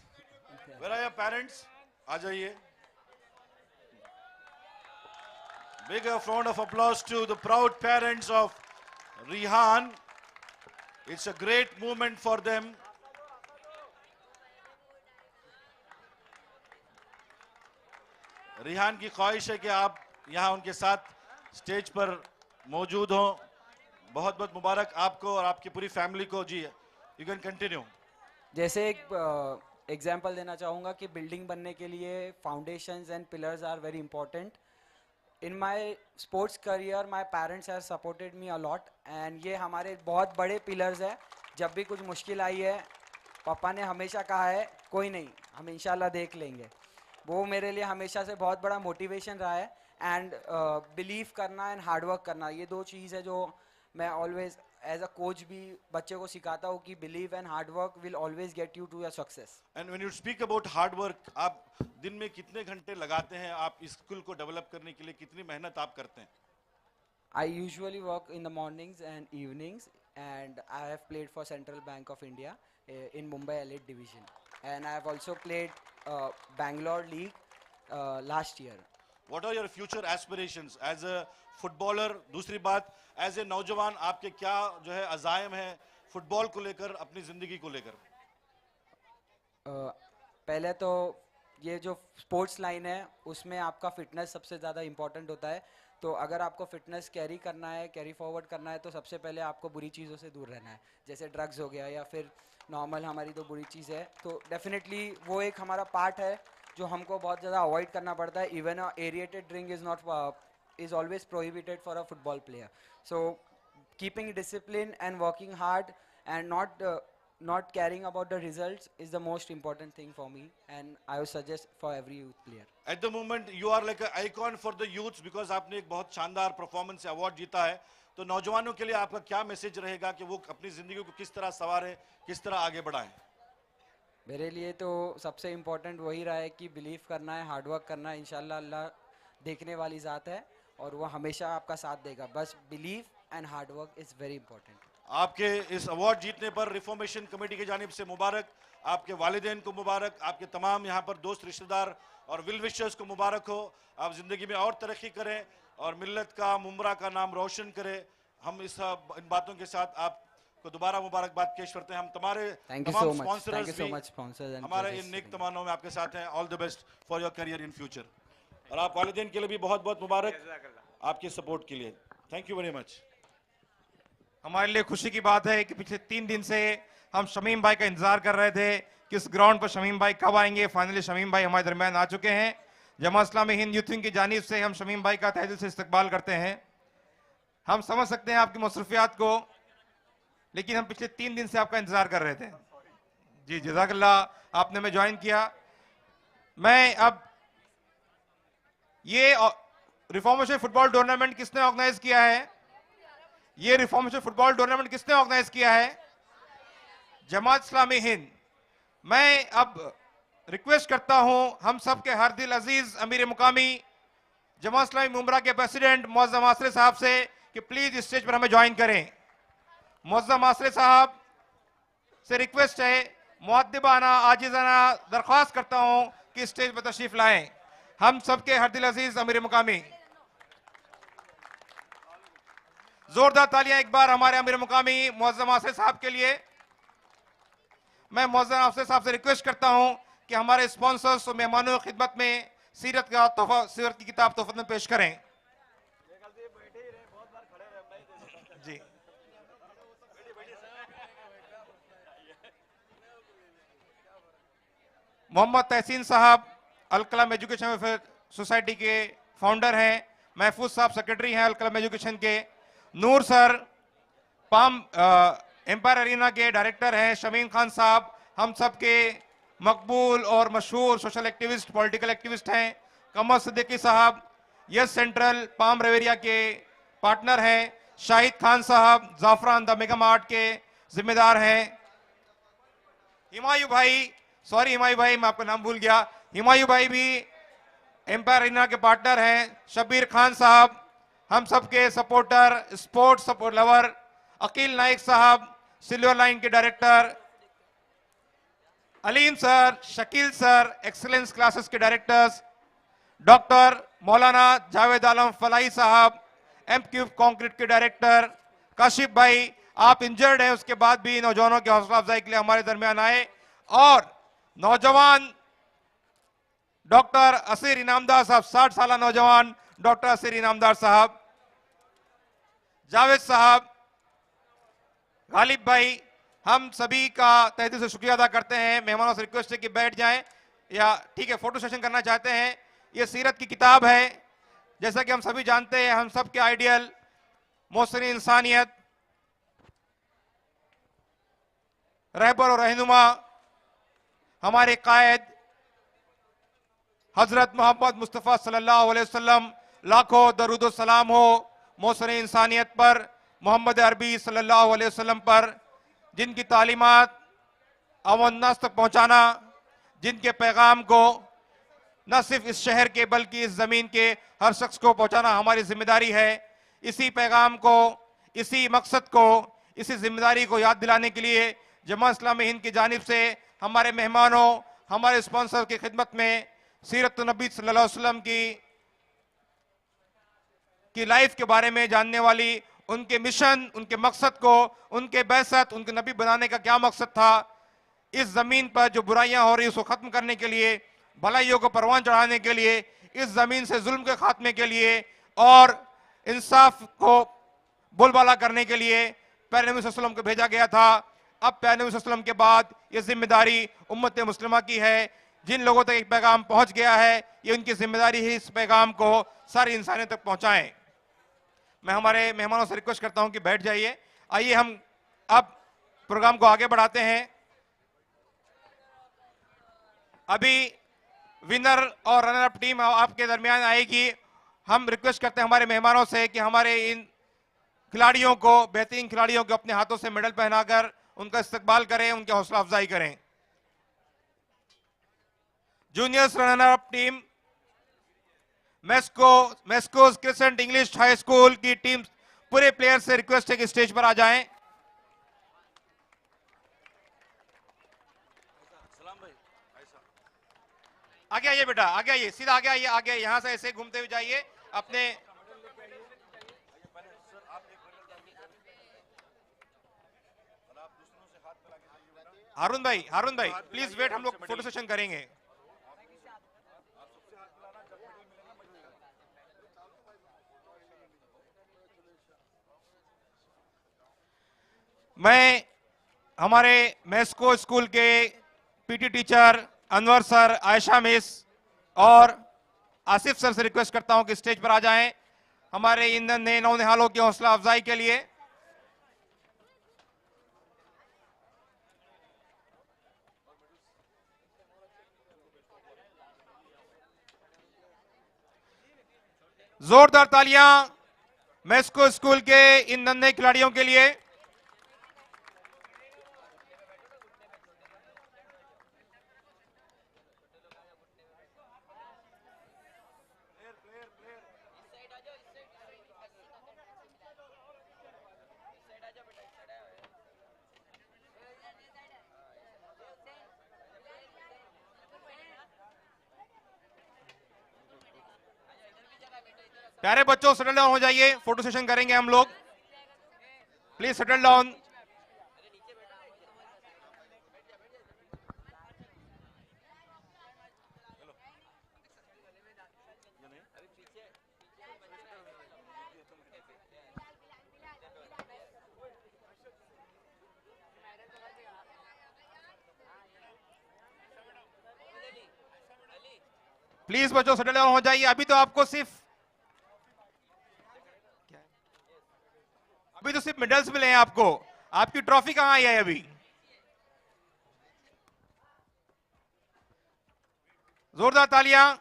Where are your parents? आ जाइए। Big round of applause to the proud parents of Rehan. It's a great moment for them. Rihan की ख्वाहिश है कि आप यहाँ उनके साथ stage पर मौजूद हों। बहुत बहुत मुबारक आपको और आपकी पूरी फैमिली को। जी, यू कैन कंटिन्यू। जैसे एक एग्जांपल देना चाहूँगा कि बिल्डिंग बनने के लिए foundations and pillars are very important. In my sports career my parents have supported me a lot, and ये हमारे बहुत बड़े पिलर्स है। जब भी कुछ मुश्किल आई है, पापा ने हमेशा कहा है कोई नहीं, हम इंशाल्लाह देख लेंगे। वो मेरे लिए हमेशा से बहुत बड़ा मोटिवेशन रहा है। एंड बिलीव करना एंड हार्डवर्क करना, ये दो चीज़ है जो मैं ऑलवेज एज अ कोच भी बच्चे को सिखाता हूँ कि believe and hard work will always get you to your success. And when you speak about hard work, आप दिन में कितने घंटे लगाते हैं? आप इस स्किल को डेवलप करने के लिए कितनी मेहनत आप करते हैं? I usually work in the mornings and evenings, and I have played for central bank of India in Mumbai Elite Division, and I have also played Bangalore League last year. What are your future aspirations as a footballer? दूसरी बात, as a नौजवान आपके क्या जो है अज़ाइम है football को लेकर, अपनी जिंदगी को लेकर? पहले तो ये जो स्पोर्ट्स लाइन है उसमें आपका फिटनेस सबसे ज़्यादा इम्पोर्टेंट होता है। तो अगर आपको फिटनेस कैरी करना है, कैरी फॉरवर्ड करना है, तो सबसे पहले आपको बुरी चीज़ों से दूर रहना है, जैसे ड्रग्स हो गया या फिर नॉर्मल हमारी तो बुरी चीज़ है। तो डेफिनेटली वो एक हमारा पार्ट है जो हमको बहुत ज़्यादा अवॉइड करना पड़ता है। Even a aerated drink is always prohibited for a football player. So keeping discipline and working hard and not caring about the results is the most important thing for me, and I would suggest for every youth player. At the moment you are like an icon for the youths because आपने एक बहुत शानदार performance से award जीता है। तो नौजवानों के लिए आपका क्या मैसेज रहेगा कि वो अपनी जिंदगी को किस तरह संवारें, किस तरह आगे बढ़ाएं? मेरे लिए तो सबसे इम्पोर्टेंट वही रहा है कि बिलीव करना है, हार्डवर्क करना है। इंशाल्लाह अल्लाह देखने वाली ज़ात है और वो हमेशा आपका साथ देगा। बस believe and hard work is very important. आपके इस अवार्ड जीतने पर रिफॉर्मेशन कमेटी की जानिब से मुबारक, आपके वालिदैन को मुबारक, आपके तमाम यहाँ पर दोस्त रिश्तेदार और विल विशर्स को मुबारक हो। आप ज़िंदगी में और तरक्की करें और मिल्लत का, मुमरा का नाम रोशन करें। हम इन बातों के साथ आपको दोबारा मुबारकबाद पेश करते हैं। हम तमाम स्पॉन्सर्स हमारे इन नेक तमन्नाओं में आपके साथ हैं। All the best for your career in future. और आप वालिदैन के लिए भी बहुत बहुत मुबारक आपके सपोर्ट के लिए। Thank you very much. हमारे लिए खुशी की बात है कि पिछले 3 दिन से हम शमीम भाई का इंतजार कर रहे थे कि इस ग्राउंड पर शमीम भाई कब आएंगे। फाइनली शमीम भाई हमारे दरमियान आ चुके हैं। जमात इस्लामी हिंद यूथ विंग की जानिब से हम शमीम भाई का तहे दिल से इस्तकबाल करते हैं। हम समझ सकते हैं आपकी मसरूफियात को, लेकिन हम पिछले 3 दिन से आपका इंतजार कर रहे थे। जी जज़ाकल्लाह, आपने हमें ज्वाइन किया। मैं अब ये रिफॉर्मेशन फुटबॉल टूर्नामेंट किसने ऑर्गेनाइज किया है? ये रिफॉर्मेशन फुटबॉल टूर्नामेंट किसने ऑर्गेनाइज किया है? जमात इस्लामी हिंद। मैं अब रिक्वेस्ट करता हूं हम सब के हर दिल अजीज अमीर मुकामी जमात इस्लामी मुमरा के प्रेसिडेंट मुअज्जम आसरे साहब से कि प्लीज स्टेज पर हमें ज्वाइन करें। मुअज्जम आसरे साहब से रिक्वेस्ट है, मुअद्दिबाना आजिजाना दरख्वास्त करता हूं कि स्टेज पर तशरीफ लाएं। हम सबके हर दिल अजीज अमीर मुकामी, जोरदार तालियां एक बार हमारे अमीर मुकामी मुअज्जम आसरे साहब के लिए। मैं मुअज्जम आसरे साहब से रिक्वेस्ट करता हूं कि हमारे स्पॉन्सर्स और मेहमानों की खिदमत में सीरत का तोहफा, सीरत की किताब तोहफत में पेश करें। जी मोहम्मद तहसीन साहब अल कलम एजुकेशन वेलफेयर सोसाइटी के फाउंडर हैं। महफूज साहब सेक्रेटरी हैं अल कलम एजुकेशन के। नूर सर पाम एम्पायर अरीना के डायरेक्टर हैं। शमीन खान साहब हम सब के मकबूल और मशहूर सोशल एक्टिविस्ट, पॉलिटिकल एक्टिविस्ट हैं। कमर सिद्दीकी साहब यस सेंट्रल पाम रेवेरिया के पार्टनर हैं। शाहिद खान साहब जाफरान द मेगा मार्ट के जिम्मेदार हैं। हिमायू भाई, सॉरी हिमायू भाई मैं आपका नाम भूल गया, हिमायू भाई भी एम्पायर अरीना के पार्टनर हैं। शबीर खान साहब हम सबके supporter, sports support lover. Akeel Naik साहब सिल्वर लाइन के director. Aleem sir, Shakeel sir excellence classes के डायरेक्टर्स। डॉक्टर मौलाना जावेद आलम फलाई साहब एम क्यूब कंक्रीट के डायरेक्टर। काशिफ भाई आप इंजर्ड हैं, उसके बाद भी नौजवानों की हौसला अफजाई के लिए हमारे दरमियान आए। और नौजवान डॉक्टर असीर इनामदार साहब, 60 साल नौजवान डॉक्टर असीर इनामदार साहब। जावेद साहब, गालिब भाई, हम सभी का तहे दिल से शुक्रिया अदा करते हैं। मेहमानों से रिक्वेस्ट है कि बैठ जाएं या ठीक है फोटो सेशन करना चाहते हैं। ये सीरत की किताब है, जैसा कि हम सभी जानते हैं, हम सब के आइडियल मोहसिन इंसानियत, रहबर और रहनुमा हमारे कायद हजरत मोहम्मद मुस्तफ़ा सल्लल्लाहु अलैहि वसल्लम, लाखों दरूद सलाम हो मोहसिन इंसानियत पर, मोहम्मद अरबी सल्लल्लाहु अलैहि वसल्लम पर, जिनकी तालीमात अवाम तक पहुंचाना, जिनके पैगाम को न सिर्फ इस शहर के बल्कि इस जमीन के हर शख्स को पहुंचाना हमारी जिम्मेदारी है। इसी पैगाम को, इसी मकसद को, इसी जिम्मेदारी को याद दिलाने के लिए जमात इस्लामी हिंद की जानिब से हमारे मेहमानों, हमारे स्पॉन्सर की खिदमत में सीरत नबी सल्लल्लाहु अलैहि वसल्लम की लाइफ के बारे में जानने वाली, उनके मिशन, उनके मकसद को, उनके बैसत, उनके नबी बनाने का क्या मकसद था, इस जमीन पर जो बुराइयां हो रही उसको खत्म करने के लिए, भलाइयों को परवान चढ़ाने के लिए, इस जमीन से जुल्म के खात्मे के लिए और इंसाफ को बोलबाला करने के लिए प्यारे नबी सल्लल्लाहु अलैहि वसल्लम को भेजा गया था। अब प्यारे नबी सल्लल्लाहु अलैहि वसल्लम के बाद ये जिम्मेदारी उम्मत मुस्लिमा की है। जिन लोगों तक एक पैगाम पहुंच गया है, ये उनकी जिम्मेदारी है इस पैगाम को सारी इंसानियत तक पहुंचाएं। मैं हमारे मेहमानों से रिक्वेस्ट करता हूं कि बैठ जाइए। आइए हम अब प्रोग्राम को आगे बढ़ाते हैं। अभी विनर और रनर अप टीम आपके दरमियान आएगी। हम रिक्वेस्ट करते हैं हमारे मेहमानों से कि हमारे इन खिलाड़ियों को, बेहतरीन खिलाड़ियों को अपने हाथों से मेडल पहनाकर उनका इस्तकबाल करें, उनकी हौसला अफजाई करें। जूनियर्स रनर अप टीम मेस्कोस क्रिसेंट इंग्लिश हाई स्कूल की टीम, पूरे प्लेयर से रिक्वेस्ट है कि स्टेज पर आ जाएं। आगे आइए बेटा, आगे आइए, सीधा आगे आइए, आगे यहां से ऐसे घूमते हुए जाइए अपने। हारून भाई प्लीज वेट, हम लोग फोटो सेशन करेंगे। मैं हमारे मेस्को स्कूल के PT teacher Anwar sir, Ayesha miss और आसिफ सर से रिक्वेस्ट करता हूं कि स्टेज पर आ जाएं हमारे इन नए नौनिहालों की हौसला अफजाई के लिए। जोरदार तालियां मेस्को स्कूल के इन नन्हे खिलाड़ियों के लिए। प्यारे बच्चों सेटल डाउन हो जाइए, फोटो सेशन करेंगे हम लोग, प्लीज सेटल डाउन। प्लीज बच्चों सेटल डाउन हो जाइए। अभी तो सिर्फ मेडल्स मिले हैं आपको, आपकी ट्रॉफी कहां आई है अभी? जोरदार तालियां।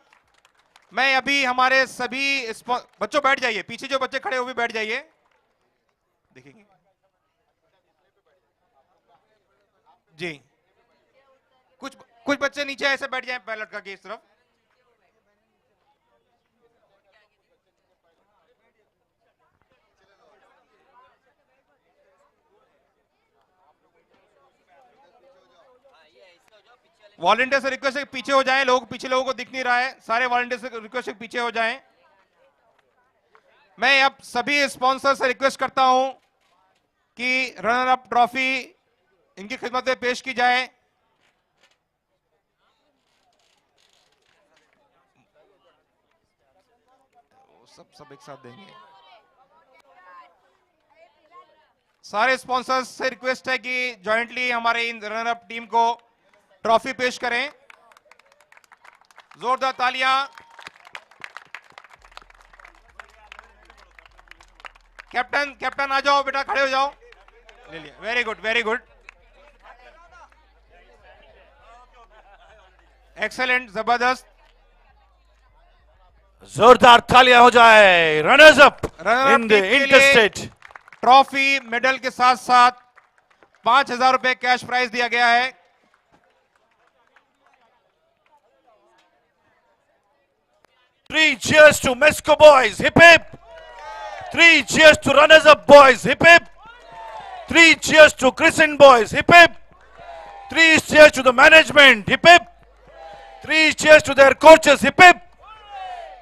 मैं अभी हमारे सभी बच्चों बैठ जाइए, पीछे जो बच्चे खड़े हो भी बैठ जाइए, देखेंगे जी। कुछ बच्चे नीचे ऐसे बैठ जाएं पैर लटका के इस तरफ। वॉलंटियर से रिक्वेस्ट है कि पीछे हो जाएं, पीछे लोगों को दिख नहीं रहा है, सारे वॉलंटियर से रिक्वेस्ट है कि पीछे हो जाएं। मैं अब सभी स्पॉन्सर से रिक्वेस्ट करता हूं कि रनर अप ट्रॉफी इनकी खिदमत में पेश की जाए। सब एक साथ देंगे। सारे स्पॉन्सर्स से रिक्वेस्ट है कि जॉइंटली हमारे इन रनर अप टीम को ट्रॉफी पेश करें। जोरदार तालियां। कैप्टन आ जाओ बेटा, खड़े हो जाओ। ले लिया, very good very good, excellent, जबरदस्त। जोरदार तालियां हो जाए। Runners up in the interstate. Trophy medal के साथ साथ 5,000 रुपए कैश प्राइज दिया गया है। Three cheers to Mesco boys, hip hip. 3 cheers to runners up boys, hip hip. 3 cheers to Crescent boys, hip hip. 3 cheers to the management, hip hip. 3 cheers to their coaches, hip hip.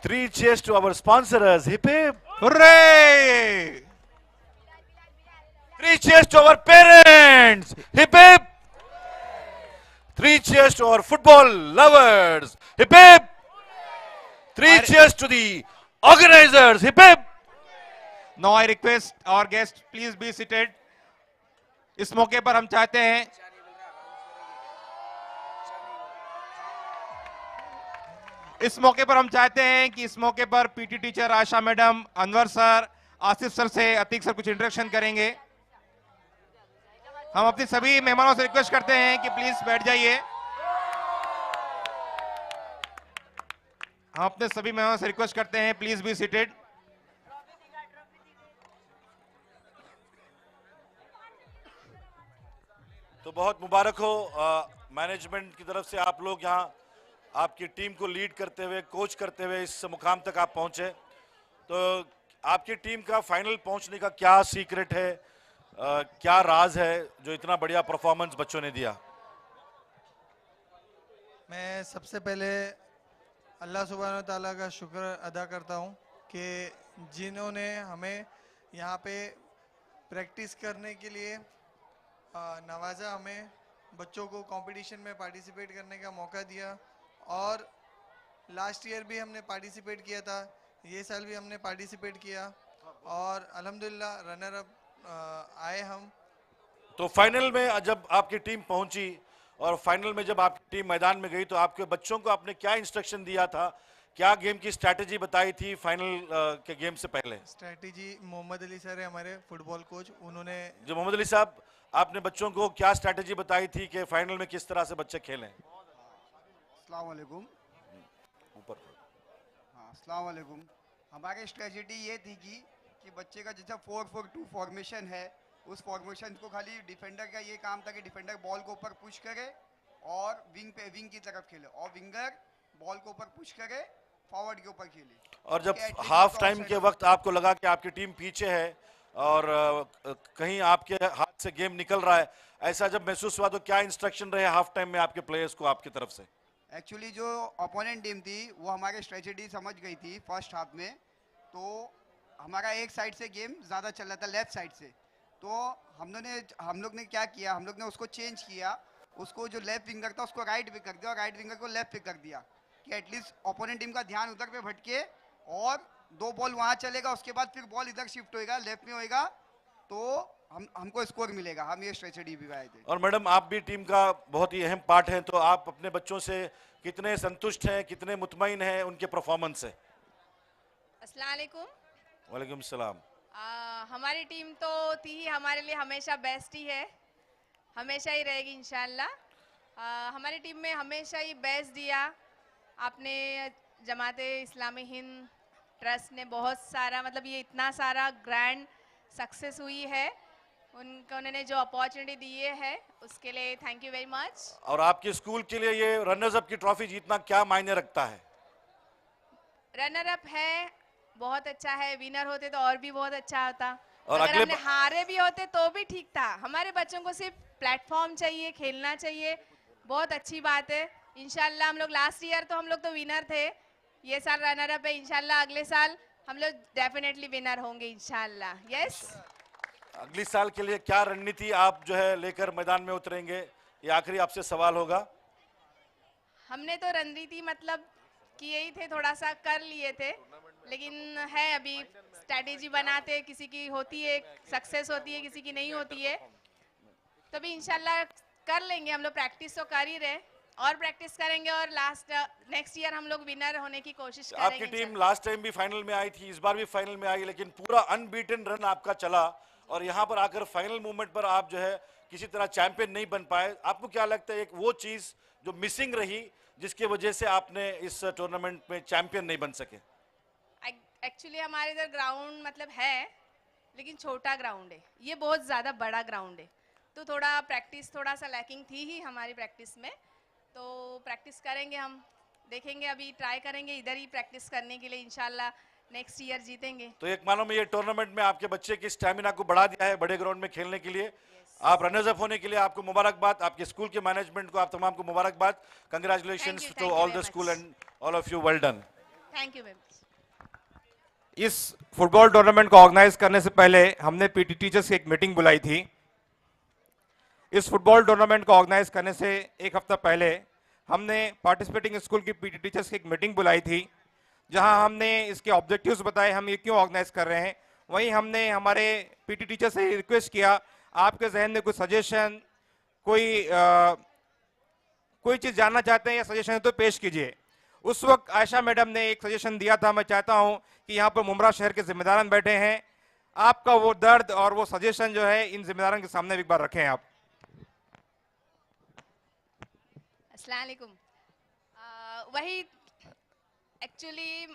3 cheers to our sponsors, hip hip. Hooray! 3 cheers to our parents, hip hip. 3 cheers to our football lovers, hip hip. 3 cheers to the organizers, hip hip. Now I request our guests please be seated. इस मौके पर हम चाहते हैं कि इस मौके पर PT teacher Asha madam, Anwar sir, Asif sir से अतीक सर कुछ इंटरेक्शन करेंगे। हम अपने सभी मेहमानों से रिक्वेस्ट करते हैं कि प्लीज बैठ जाइए। हम अपने सभी मेहमानों से रिक्वेस्ट करते हैं प्लीज बी सीटेड। तो बहुत मुबारक हो मैनेजमेंट की तरफ से, आप लोग यहाँ आपकी टीम को लीड करते हुए, कोच करते हुए इस मुकाम तक आप पहुंचे। तो आपकी टीम का फाइनल पहुंचने का क्या सीक्रेट है, क्या राज है जो इतना बढ़िया परफॉर्मेंस बच्चों ने दिया? मैं सबसे पहले अल्लाह सुब्हानो ताला का शुक्र अदा करता हूँ कि जिन्होंने हमें यहाँ पे प्रैक्टिस करने के लिए नवाजा, हमें बच्चों को कंपटीशन में पार्टिसिपेट करने का मौका दिया। और लास्ट ईयर भी हमने पार्टिसिपेट किया था, ये साल भी हमने पार्टिसिपेट किया और अल्हम्दुलिल्लाह रनर अप आए हम। तो फाइनल में जब आपकी टीम पहुंची और फाइनल में जब आपकी टीम मैदान में गई तो आपके बच्चों को आपने क्या इंस्ट्रक्शन दिया था, क्या गेम की स्ट्रैटेजी बताई थी फाइनल के गेम से पहले? स्ट्रैटेजी मोहम्मद अली सर है हमारे फुटबॉल कोच, उन्होंने जो मोहम्मद अली साहब, आपने बच्चों को क्या स्ट्रैटेजी बताई थी कि फाइनल में किस तरह से बच्चे खेलें? अस्सलाम वालेकुम। ऊपर। हाँ, अस्सलाम वालेकुम। हमारी स्ट्रैटेजी ये थी कि बच्चे का जैसा 4-4-2 फॉर्मेशन है, उस फॉर्मेशन को खाली डिफेंडर का ये काम था कि डिफेंडर बॉल को ऊपर पुश करे और विंग की तरफ खेले और विंगर बॉल को ऊपर पुश करे, फॉरवर्ड के ऊपर खेले। और जब हाफ टाइम के वक्त आपको लगा कि आपकी टीम पीछे है और कहीं आपके हाथ से गेम निकल रहा है, ऐसा जब महसूस हुआ तो क्या इंस्ट्रक्शन रहे हाफ टाइम में आपके प्लेयर्स को आपकी तरफ से? एक्चुअली जो अपोनेंट टीम थी वो हमारी स्ट्रेटेजी समझ गई थी फर्स्ट हाफ में, तो हमारा एक साइड से गेम ज़्यादा चल रहा था, लेफ्ट साइड से। तो हम लोग ने क्या किया, हम लोग ने उसको चेंज किया, उसको जो लेफ्ट विंगर था उसको राइट पे कर दिया और राइट विंगर को लेफ्ट पे कर दिया कि एटलीस्ट ओपोनेंट टीम का ध्यान उधर पे भटके और 2 बॉल वहाँ चलेगा, उसके बाद फिर बॉल इधर शिफ्ट होएगा, लेफ्ट में होएगा, तो हमको स्कोर मिलेगा। हम ये स्ट्रेटेजी भी आए थे। और मैडम आप भी टीम का बहुत ही अहम पार्ट हैं, तो आप अपने बच्चों से कितने संतुष्ट हैं, कितने मुतमईन हैं उनके परफॉर्मेंस से? अस्सलाम वालेकुम। वालेकुम सलाम। हमारी टीम तो थी ही हमारे लिए हमेशा बेस्ट ही है, हमेशा ही रहेगी इंशाल्लाह। हमारी टीम में हमेशा ही बेस्ट दिया। आपने जमाते इस्लामी हिंद ट्रस्ट ने बहुत सारा, मतलब ये इतना सारा ग्रैंड सक्सेस हुई है, उन्होंने जो अपॉर्चुनिटी दी है उसके लिए थैंक यू वेरी मच। और आपके स्कूल के लिए ये रनर्स अप की ट्रॉफी जीतना क्या मायने रखता है? रनर अप है, बहुत अच्छा है, विनर होते तो और भी बहुत अच्छा होता, और अगर अगले हमने हारे भी होते तो भी ठीक था। हमारे बच्चों को सिर्फ प्लेटफॉर्म चाहिए, खेलना चाहिए, बहुत अच्छी बात है। इंशाल्लाह हम लोग लास्ट ईयर तो हम लोग तो विनर थे, ये साल रनर अप है, इंशाल्लाह अगले साल हम लोग डेफिनेटली विनर होंगे इंशाल्लाह। यस। अगली साल के लिए क्या रणनीति आप जो है लेकर मैदान में उतरेंगे, ये आखिरी आपसे सवाल होगा। हमने तो रणनीति मतलब किए ही थे, थोड़ा सा कर लिए थे, लेकिन है अभी स्ट्रैटेजी बनाते, किसी की होती है सक्सेस होती है, किसी की नहीं होती है, तो भी इंशाल्लाह कर लेंगे। हम लोग प्रैक्टिस तो कर ही रहे और प्रैक्टिस करेंगे और नेक्स्ट ईयर हम लोग विनर होने की कोशिश करेंगे। आपकी टीम लास्ट टाइम भी फाइनल में आई थी, इस बार भी फाइनल में आई, लेकिन पूरा अनबीटन रन आपका चला और यहाँ पर आकर फाइनल मूवमेंट पर आप जो है किसी तरह चैंपियन नहीं बन पाए। आपको क्या लगता है एक वो चीज जो मिसिंग रही जिसकी वजह से आपने इस टूर्नामेंट में चैंपियन नहीं बन सके? एक्चुअली हमारे इधर ग्राउंड मतलब है लेकिन छोटा ग्राउंड है, ये बहुत ज़्यादा बड़ा ग्राउंड है, तो थोड़ा प्रैक्टिस थोड़ा सा लैकिंग थी ही हमारी प्रैक्टिस में, तो प्रैक्टिस करेंगे, हम देखेंगे, अभी ट्राई करेंगे इधर ही प्रैक्टिस करने के लिए, इंशाल्लाह नेक्स्ट ईयर जीतेंगे। तो एक मानो में ये टूर्नामेंट में आपके बच्चे की स्टैमिना को बढ़ा दिया है बड़े ग्राउंड में खेलने के लिए। आप रनर्स अप होने के लिए आपको मुबारकबाद, आपके स्कूल के मैनेजमेंट को आप तमाम को मुबारकबाद। Congratulations to all the school and all of you, well done. Thank you very much. इस फुटबॉल टूर्नामेंट को ऑर्गेनाइज करने से पहले हमने पीटी टीचर्स की एक मीटिंग बुलाई थी। इस फुटबॉल टूर्नामेंट को ऑर्गेनाइज करने से एक हफ्ता पहले हमने पार्टिसिपेटिंग स्कूल की पीटी टीचर्स की एक मीटिंग बुलाई थी, जहां हमने इसके ऑब्जेक्टिव्स बताए, हम ये क्यों ऑर्गेनाइज कर रहे हैं। वहीं हमने हमारे पीटी टीचर से रिक्वेस्ट किया, आपके जहन में कोई सजेशन, कोई चीज़ जानना चाहते हैं या सजेशन है तो पेश कीजिए। उस वक्त आयशा मैडम ने एक सजेशन दिया था, मैं चाहता हूं कि यहाँ पर मुमरा शहर के जिम्मेदारान बैठे हैं, आपका वो दर्द और वो सजेशन जो है इन जिम्मेदारों के सामने एक बार रखें आप। अस्सलाम वालेकुम। वही एक्चुअली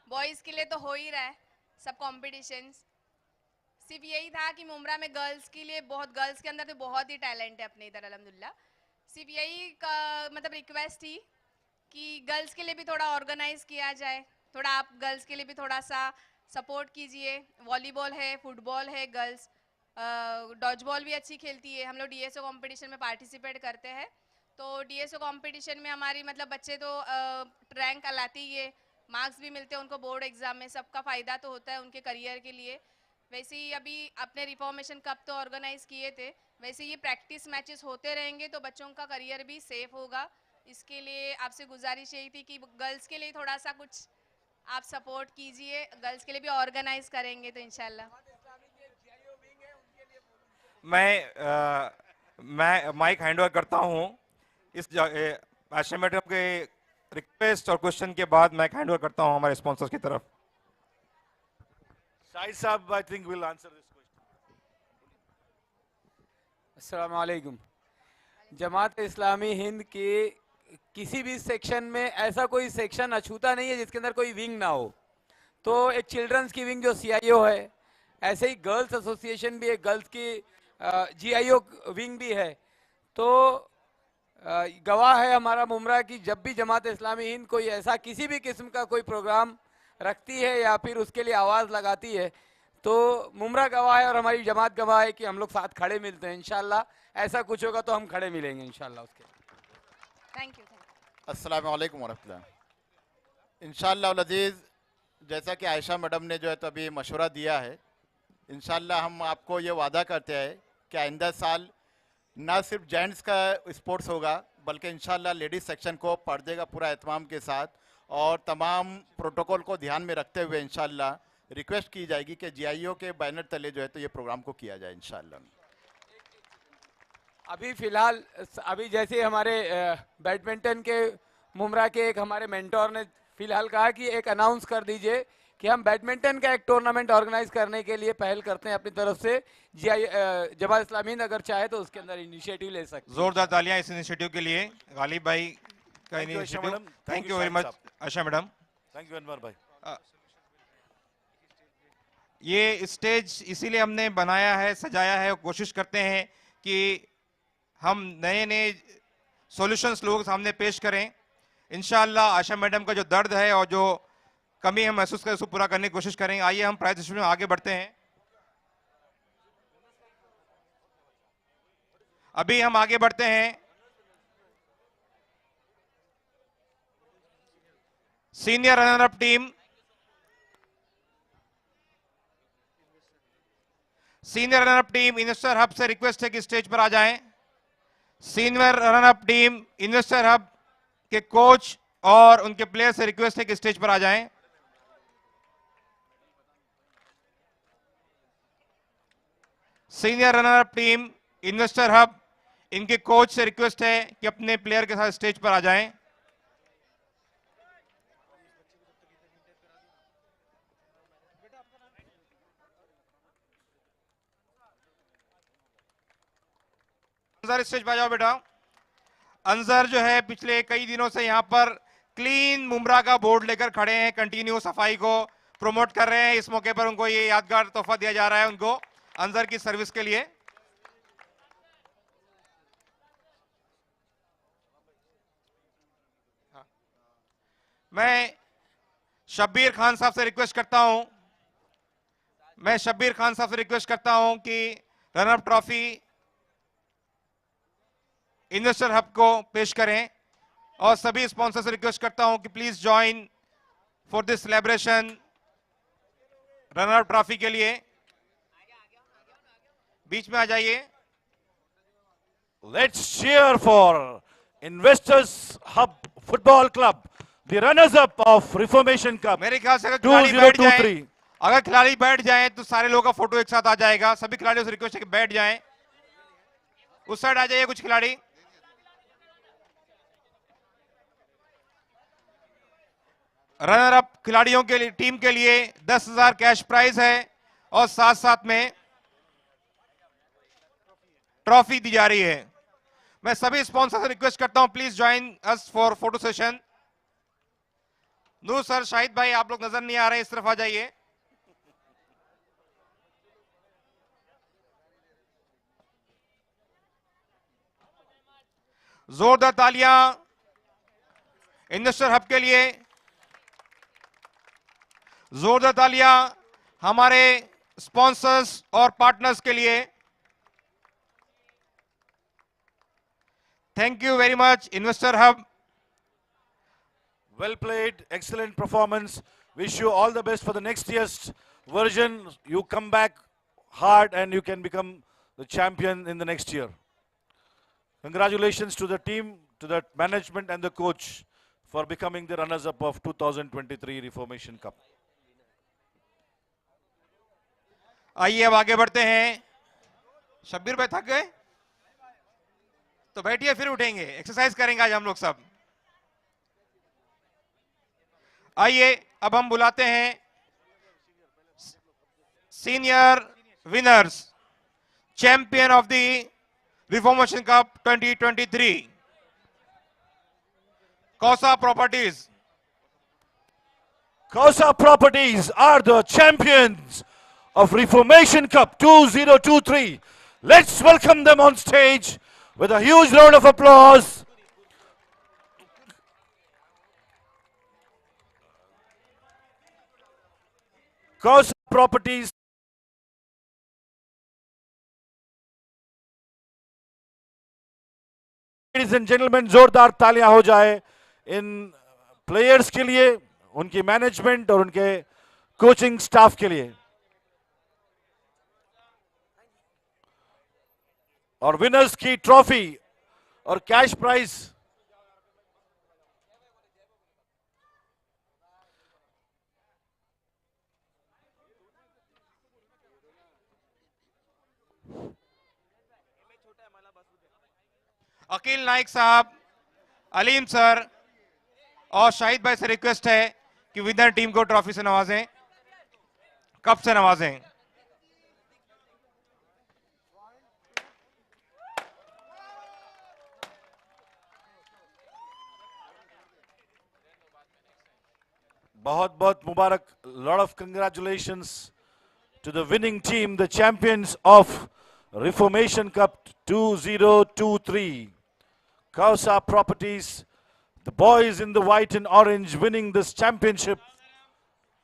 बॉयज़ के लिए तो हो ही रहा है सब कॉम्पिटिशन्स, सिर्फ यही था कि मुमरा में गर्ल्स के लिए गर्ल्स के अंदर तो बहुत ही टैलेंट है अपने इधर अल्हम्दुलिल्लाह, सिर्फ यही मतलब रिक्वेस्ट थी कि गर्ल्स के लिए भी थोड़ा ऑर्गेनाइज किया जाए, थोड़ा आप गर्ल्स के लिए भी थोड़ा सा सपोर्ट कीजिए। वॉलीबॉल है, फुटबॉल है, गर्ल्स डॉज बॉल भी अच्छी खेलती है, हम लोग डीएसओ कंपटीशन में पार्टिसिपेट करते हैं, तो डीएसओ कंपटीशन में हमारी मतलब बच्चे तो रैंक लाते ही है, मार्क्स भी मिलते हैं उनको बोर्ड एग्जाम में, सबका फ़ायदा तो होता है उनके करियर के लिए। वैसे ही अभी अपने रिफॉर्मेशन कप तो ऑर्गेनाइज किए थे, वैसे ये प्रैक्टिस मैचेस होते रहेंगे तो बच्चों का करियर भी सेफ होगा। इसके लिए आपसे गुजारिश यही थी कि गर्ल्स के लिए थोड़ा सा कुछ आप सपोर्ट कीजिए, गर्ल्स के लिए भी ऑर्गेनाइज करेंगे तो इंशाल्लाह। मैं माइक हैंडओवर करता हूं। इस आशा मैडम के रिक्वेस्ट और क्वेश्चन के बाद माइक हैंडओवर करता हूं हमारे स्पॉन्सर्स की तरफ। शाहिद साहब I think will answer this question. अस्सलाम वालेकुम। जमात इस्लामी हिंद के किसी भी सेक्शन में ऐसा कोई सेक्शन अछूता नहीं है जिसके अंदर कोई विंग ना हो, तो एक चिल्ड्रंस की विंग जो CIO है, ऐसे ही गर्ल्स एसोसिएशन भी है, गर्ल्स की GIO विंग भी है, तो गवाह है हमारा मुमरा की जब भी जमात इस्लामी हिंद कोई ऐसा किसी भी किस्म का कोई प्रोग्राम रखती है या फिर उसके लिए आवाज़ लगाती है तो मुमरा गवाह है और हमारी जमात गवाह है कि हम लोग साथ खड़े मिलते हैं। इंशाल्लाह ऐसा कुछ होगा तो हम खड़े मिलेंगे इंशाल्लाह उसके। Thank you. अस्सलाम वालेकुम वरहमतुल्लाह। इंशाअल्लाह अज़ीज़ जैसा कि आयशा मैडम ने जो है तो अभी मशवरा दिया है, इंशाल्लाह हम आपको ये वादा करते हैं कि आइंदा साल ना सिर्फ जेंट्स का स्पोर्ट्स होगा बल्कि इंशाल्लाह लेडीज सेक्शन को पर्दे का पूरा एहतमाम के साथ और तमाम प्रोटोकॉल को ध्यान में रखते हुए इंशाल्लाह रिक्वेस्ट की जाएगी कि जीआईओ के बैनर तले जो है तो ये प्रोग्राम को किया जाए इंशाल्लाह। अभी फिलहाल अभी जैसे हमारे बैडमिंटन के मुमरा के एक हमारे मेंटोर ने फिलहाल कहा कि एक अनाउंस कर दीजिए कि हम बैडमिंटन का एक टूर्नामेंट ऑर्गेनाइज करने के लिए पहल करते हैं अपनी तरफ से। जमात इस्लामी अगर चाहे तो उसके अंदर इनिशिएटिव ले सकते हैं। जोरदार तालियां इस इनिशिएटिव के लिए, गालिब भाई का initiative. Thank you very much Asha madam. Thank you Anwar भाई। ये स्टेज इसीलिए हमने बनाया है, सजाया है, कोशिश करते हैं कि हम नए नए सॉल्यूशंस लोगों के सामने पेश करें। इंशाअल्लाह आशा मैडम का जो दर्द है और जो कमी हम महसूस करें उसको पूरा करने की कोशिश करेंगे। आइए हम प्राइज डिस्ट्रीब्यूशन में आगे बढ़ते हैं। अभी हम आगे बढ़ते हैं senior runner up team. Senior runner up team investor hub से रिक्वेस्ट है कि स्टेज पर आ जाएं। Senior runner up team investor hub के कोच और उनके प्लेयर से रिक्वेस्ट है कि स्टेज पर आ जाएं। Senior runner up team investor hub, इनके कोच से रिक्वेस्ट है कि अपने प्लेयर के साथ स्टेज पर आ जाएं। अंजर स्टेज पर आ जाओ बेटा। अंजर जो है पिछले कई दिनों से यहां पर क्लीन मुमरा का बोर्ड लेकर खड़े हैं, कंटिन्यू सफाई को प्रमोट कर रहे हैं। इस मौके पर उनको ये यादगार तोहफा दिया जा रहा है उनको अंजर की सर्विस के लिए। मैं शब्बीर खान साहब से रिक्वेस्ट करता हूं कि रनअप ट्रॉफी इन्वेस्टर हब को पेश करें और सभी स्पॉन्सर से रिक्वेस्ट करता हूं कि please join for this celebration run up trophy के लिए। बीच में आ जाइए। Let's cheer for Investors Hub Football Club, the runners-up of Reformation Cup मेरे ख्याल से अगर खिलाड़ी बैठ जाएं, 2023। अगर खिलाड़ी बैठ जाएं तो सारे लोगों का फोटो एक साथ आ जाएगा। सभी खिलाड़ियों से रिक्वेस्ट है कि बैठ जाएं। उस साइड आ जाइए कुछ खिलाड़ी। रनर अप खिलाड़ियों के लिए, टीम के लिए 10,000 कैश प्राइज है और साथ साथ में ट्रॉफी दी जा रही है। मैं सभी स्पॉन्सर से रिक्वेस्ट करता हूं please join us for photo session. Noor sir, Shahid भाई, आप लोग नजर नहीं आ रहे, इस तरफ आ जाइए। जोरदार तालियां इन्वेस्टर हब के लिए, जोरदार तालियां हमारे स्पॉन्सर्स और पार्टनर्स के लिए। Thank you very much investor hub. Well played, excellent performance. Wish you all the best for the next year's version. You come back hard and you can become the champion in the next year. Congratulations to the team, to the management and the coach for becoming the runners-up of 2023 Reformation Cup. आइए अब आगे बढ़ते हैं। शब्बीर भाई थक गए तो बैठिए, फिर उठेंगे, एक्सरसाइज करेंगे आज हम लोग सब। आइए अब हम बुलाते हैं senior winners, champion of the reformation cup 2023, Kausa properties. Kausa Properties are the champions of Reformation Cup 2023. Let's welcome them on stage with a huge round of applause. Kausa Properties. Ladies and gentlemen, जोरदार तालियां हो जाए इन players के लिए, उनकी management और उनके coaching staff के लिए। और विनर्स की ट्रॉफी और कैश प्राइज अकील नाइक साहब, अलीम सर और शाहिद भाई से रिक्वेस्ट है कि विनर टीम को ट्रॉफी से नवाजें, कप से नवाजें। बहुत बहुत मुबारक, lot of congratulations to the winning team, the champions of reformation cup 2023, Kausa Properties, the boys in the white and orange winning this championship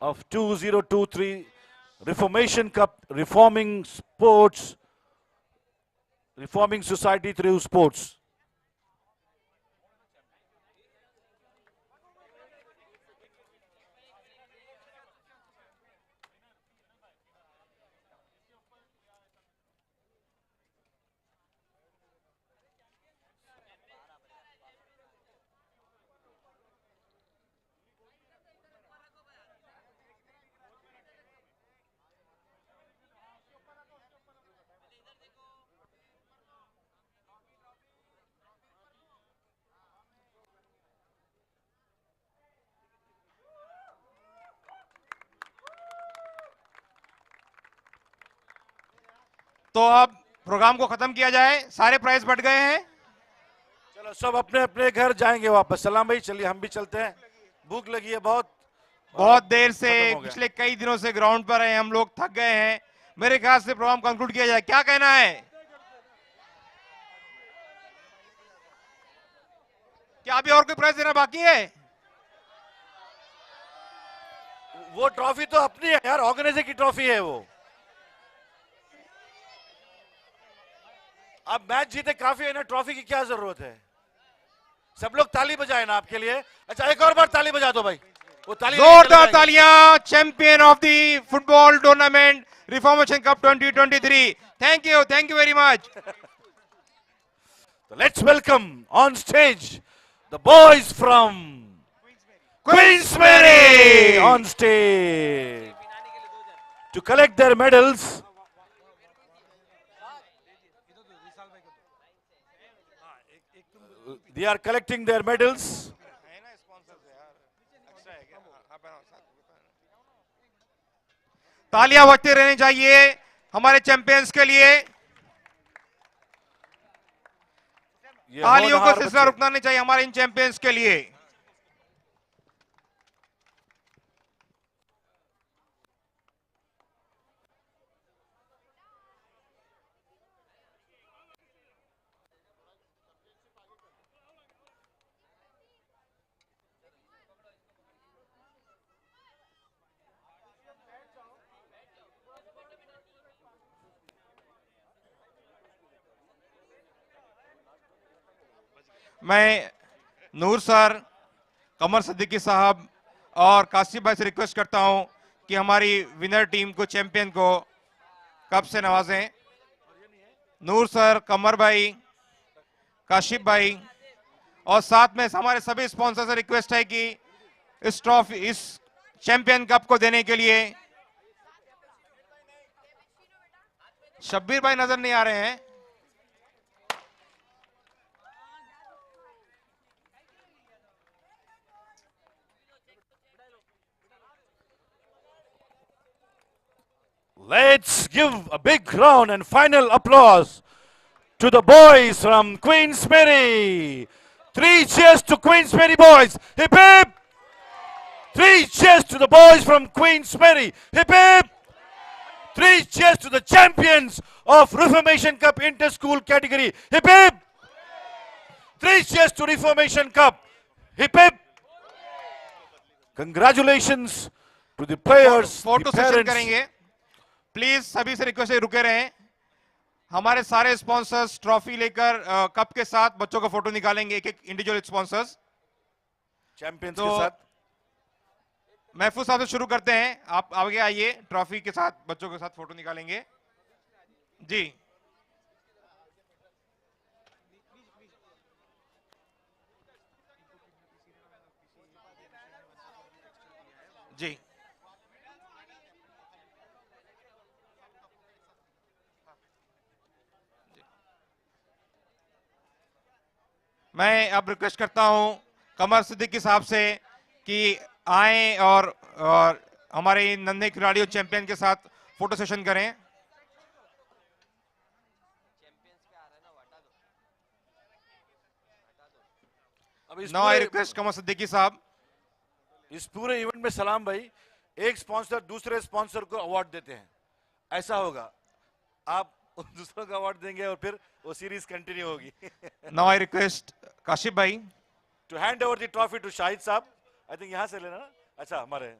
of 2023 Reformation Cup, reforming sports, reforming society through sports. तो अब programme को खत्म किया जाए, सारे prize बढ़ गए हैं। चलो सब अपने अपने घर जाएंगे वापस। सलाम भाई, चलिए हम भी चलते हैं, भूख लगी है बहुत देर से, पिछले कई दिनों से ग्राउंड पर हैं हम लोग, थक गए हैं। मेरे ख्याल से प्रोग्राम कंक्लूड किया जाए, क्या कहना है? क्या अभी और कोई प्राइज देना बाकी है? वो ट्रॉफी तो अपनी है यार, ऑर्गेनाइजर की ट्रॉफी है वो। अब मैच जीते काफी है ना, ट्रॉफी की क्या जरूरत है? सब लोग ताली बजाए ना आपके लिए। अच्छा एक और बार ताली बजा दो भाई, वो ताली जोरदार तालियां। Champion of the football tournament reformation cup 2023। Thank you very much. Let's welcome on stage the boys from Queensberry on stage to collect their medals. They are collecting their medals. तालियां बजती रहनी चाहिए हमारे चैंपियंस के लिए। तालियों का सिलसिला रुकना नहीं चाहिए हमारे इन चैंपियंस के लिए। मैं नूर सर, कमर सिद्दीकी साहब और कासिफ भाई से रिक्वेस्ट करता हूं कि हमारी विनर टीम को, चैंपियन को कप से नवाजें। नूर सर, कमर भाई, काशिफ भाई और साथ में हमारे सभी स्पॉन्सर से रिक्वेस्ट है कि इस ट्रॉफी, इस चैंपियन कप को देने के लिए शब्बीर भाई नजर नहीं आ रहे हैं। Let's give a big round and final applause to the boys from Queensberry. 3 cheers to Queensberry boys. Hip hip! 3 cheers to the boys from Queensberry. Hip hip! 3 cheers to the champions of Reformation Cup inter-school category. Hip hip! 3 cheers to Reformation Cup. Hip hip! Congratulations to the players, photo the session parents. करेंगे। Please सभी से request है रुके रहें। हमारे सारे sponsors trophy लेकर cup के साथ बच्चों का फोटो निकालेंगे, एक एक इंडिविजुअल स्पॉन्सर्स चैंपियंस के साथ। महफूज साहब से शुरू करते हैं, आप आगे आइए, ट्रॉफी के साथ बच्चों के साथ फोटो निकालेंगे जी। जी मैं अब रिक्वेस्ट करता हूं कमर सिद्दीकी साहब से कि आएं और हमारे इन नन्हे खिलाड़ियों चैंपियन के साथ फोटो सेशन करें। अब इस नाउ आई रिक्वेस्ट कमर सिद्दीकी साहब। इस पूरे इवेंट में सलाम भाई, एक स्पॉन्सर दूसरे स्पॉन्सर को अवार्ड देते हैं, ऐसा होगा, आप दूसरों को अवार्ड देंगे और फिर वो सीरीज कंटिन्यू होगी। नाउ आई रिक्वेस्ट काशिफ भाई to hand over the trophy to Shahid साहब। आई थिंक यहां से लेना ना, अच्छा हमारे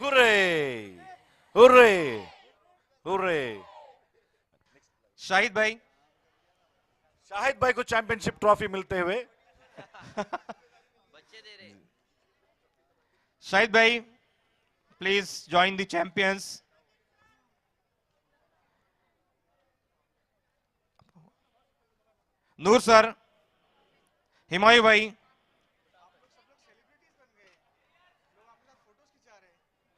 हुर्रे हुर्रे हुर्रे। शाहिद भाई, शाहिद भाई को चैंपियनशिप ट्रॉफी मिलते हुए शाहिद भाई please join the champions. Noor sir, Humayun भाई,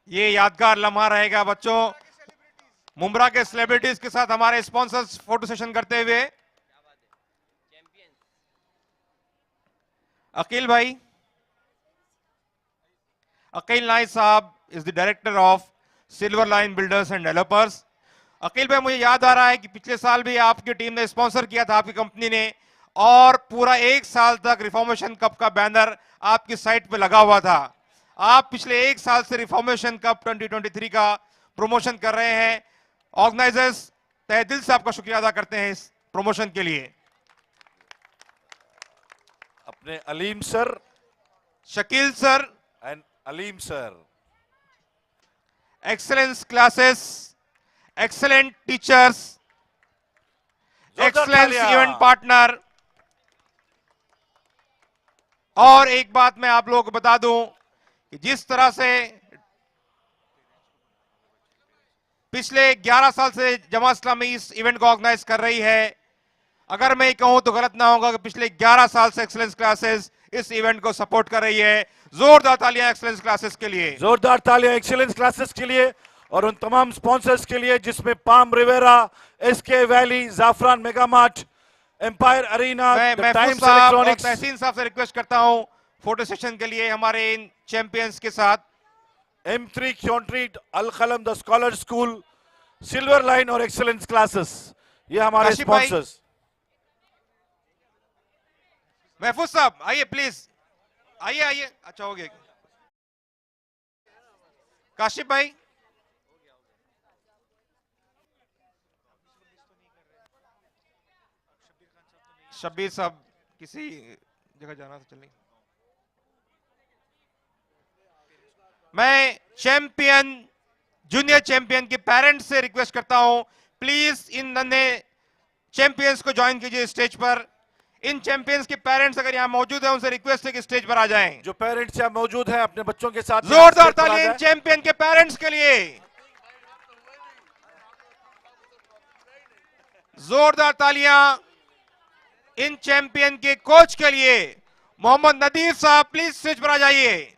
ये यादगार लम्हा रहेगा बच्चों, मुंब्रा के सेलिब्रिटीज के साथ हमारे स्पॉन्सर्स फोटो सेशन करते हुए। अकील भाई, अकील नाइक साहब is the director of silver line builders and developers. Akeel भाई, मुझे याद आ रहा है कि पिछले साल भी आपकी टीम ने स्पॉन्सर किया था, आपकी कंपनी ने, और पूरा एक साल तक रिफॉर्मेशन कप का बैनर आपकी साइट पे लगा हुआ था। आप पिछले एक साल से रिफॉर्मेशन कप 2023 का प्रमोशन कर रहे हैं। ऑर्गेनाइजर्स तहे दिल से आपका शुक्रिया अदा करते हैं इस प्रमोशन के लिए। अपने Aleem sir, Shakeel sir and Aleem sir, excellence classes, excellent teachers, excellence event partner. और एक बात मैं आप लोगों को बता दूं कि जिस तरह से पिछले 11 साल से जमात इस्लामी इस इवेंट को ऑर्गेनाइज कर रही है, अगर मैं कहूं तो गलत ना होगा कि पिछले 11 साल से एक्सेलेंस क्लासेस इस इवेंट को सपोर्ट कर रही है। जोरदार तालियां एक्सेलेंस क्लासेस के लिए, जोरदार तालियां एक्सेलेंस क्लासेस के लिए और उन तमाम स्पॉन्सर्स के लिए जिसमें palm riviera, SK valley, Zafran megamart, empire arena, मैं टाइम्स साहब और इलेक्ट्रॉनिक्स। तहसीन साहब से रिक्वेस्ट करता हूं फोटो सेशन के लिए हमारे इन चैंपियंस के साथ। M3 क्योंट्रीट, अल कलम, the scholar school, silver line और एक्सेलेंस क्लासेस, ये हमारे काशिफ भाई, स्पॉन्सर्स। महफूज साहब आइए प्लीज, आइए आइए, अच्छा हो गया। काशिफ भाई, शब्बीर साहब किसी जगह जाना था, चलिए। मैं चैंपियन, जूनियर चैंपियन के पेरेंट्स से रिक्वेस्ट करता हूं, प्लीज इन नन्हे चैंपियंस को ज्वाइन कीजिए स्टेज पर। इन चैंपियंस के पेरेंट्स अगर यहां मौजूद हैं, उनसे रिक्वेस्ट है कि स्टेज पर आ जाएं। जो पेरेंट्स यहां मौजूद हैं अपने बच्चों के साथ जोरदार तालियां इन चैंपियन के पेरेंट्स के लिए, जोरदार तालियां इन चैंपियन के कोच के लिए। मोहम्मद नदीफ साहब प्लीज स्टेज पर आ जाइए।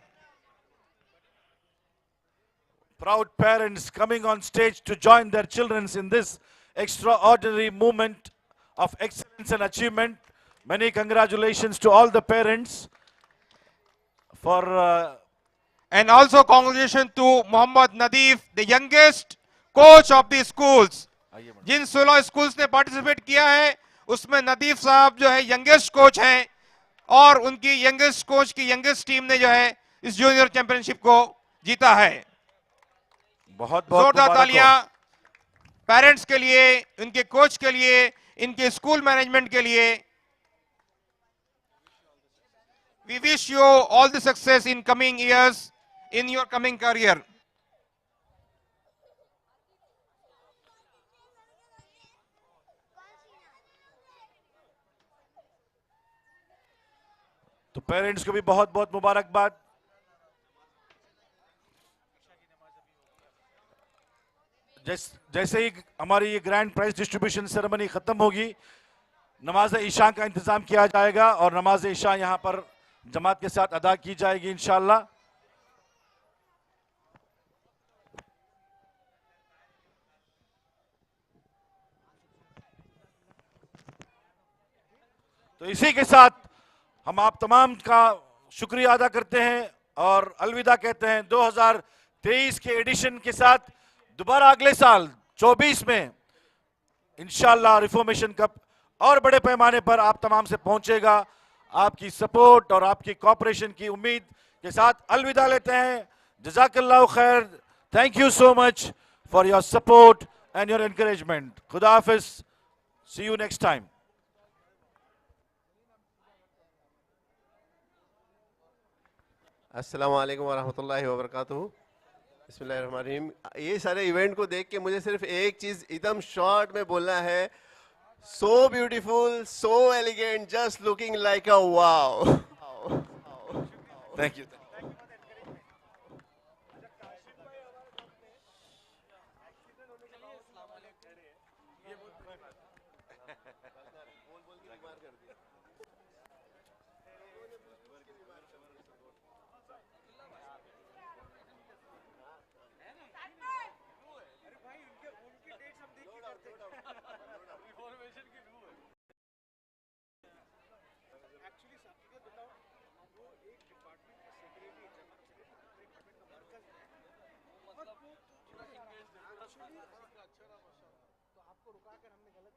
Proud parents coming on stage to join their children in this extraordinary moment of excellence and achievement. Many congratulations to all the parents for and also congratulations to Mohammad Nadeef, the youngest coach of the schools. जिन 16 schools ने participate किया है उसमें नदीफ साहब जो है youngest coach हैं और उनकी यंगेस्ट कोच की यंगेस्ट टीम ने जो है इस जूनियर चैंपियनशिप को जीता है। बहुत जोरदार तालियां पेरेंट्स के लिए, उनके कोच के लिए, इनके स्कूल मैनेजमेंट के लिए। We wish you all the success in coming years in your coming career. Parents को भी बहुत बहुत मुबारकबाद। जैसे ही हमारी ये ग्रैंड प्राइज डिस्ट्रीब्यूशन सेरेमनी खत्म होगी, नमाज ईशा का इंतजाम किया जाएगा और नमाज ईशा यहाँ पर जमात के साथ अदा की जाएगी इंशाल्लाह। तो इसी के साथ हम आप तमाम का शुक्रिया अदा करते हैं और अलविदा कहते हैं। 2023 के एडिशन के साथ दोबारा अगले साल 24 में इंशाल्लाह रिफॉर्मेशन कप और बड़े पैमाने पर आप तमाम से पहुंचेगा। आपकी सपोर्ट और आपकी कोऑपरेशन की उम्मीद के साथ अलविदा लेते हैं। जज़ाकल्लाहु खैर। Thank you so much for your support and your encouragement. खुदा हाफिज। सी यू नेक्स्ट टाइम। अस्सलाम वालेकुम वरहमतुल्लाहि वबरकातुहू। बिस्मिल्लाहिर्रहमानिर्रहीम। ये सारे इवेंट को देख के मुझे सिर्फ एक चीज एकदम शॉर्ट में बोलना है, so beautiful, so elegant, just looking like a wow. Thank you. तो आपको रुका कर हमने गलत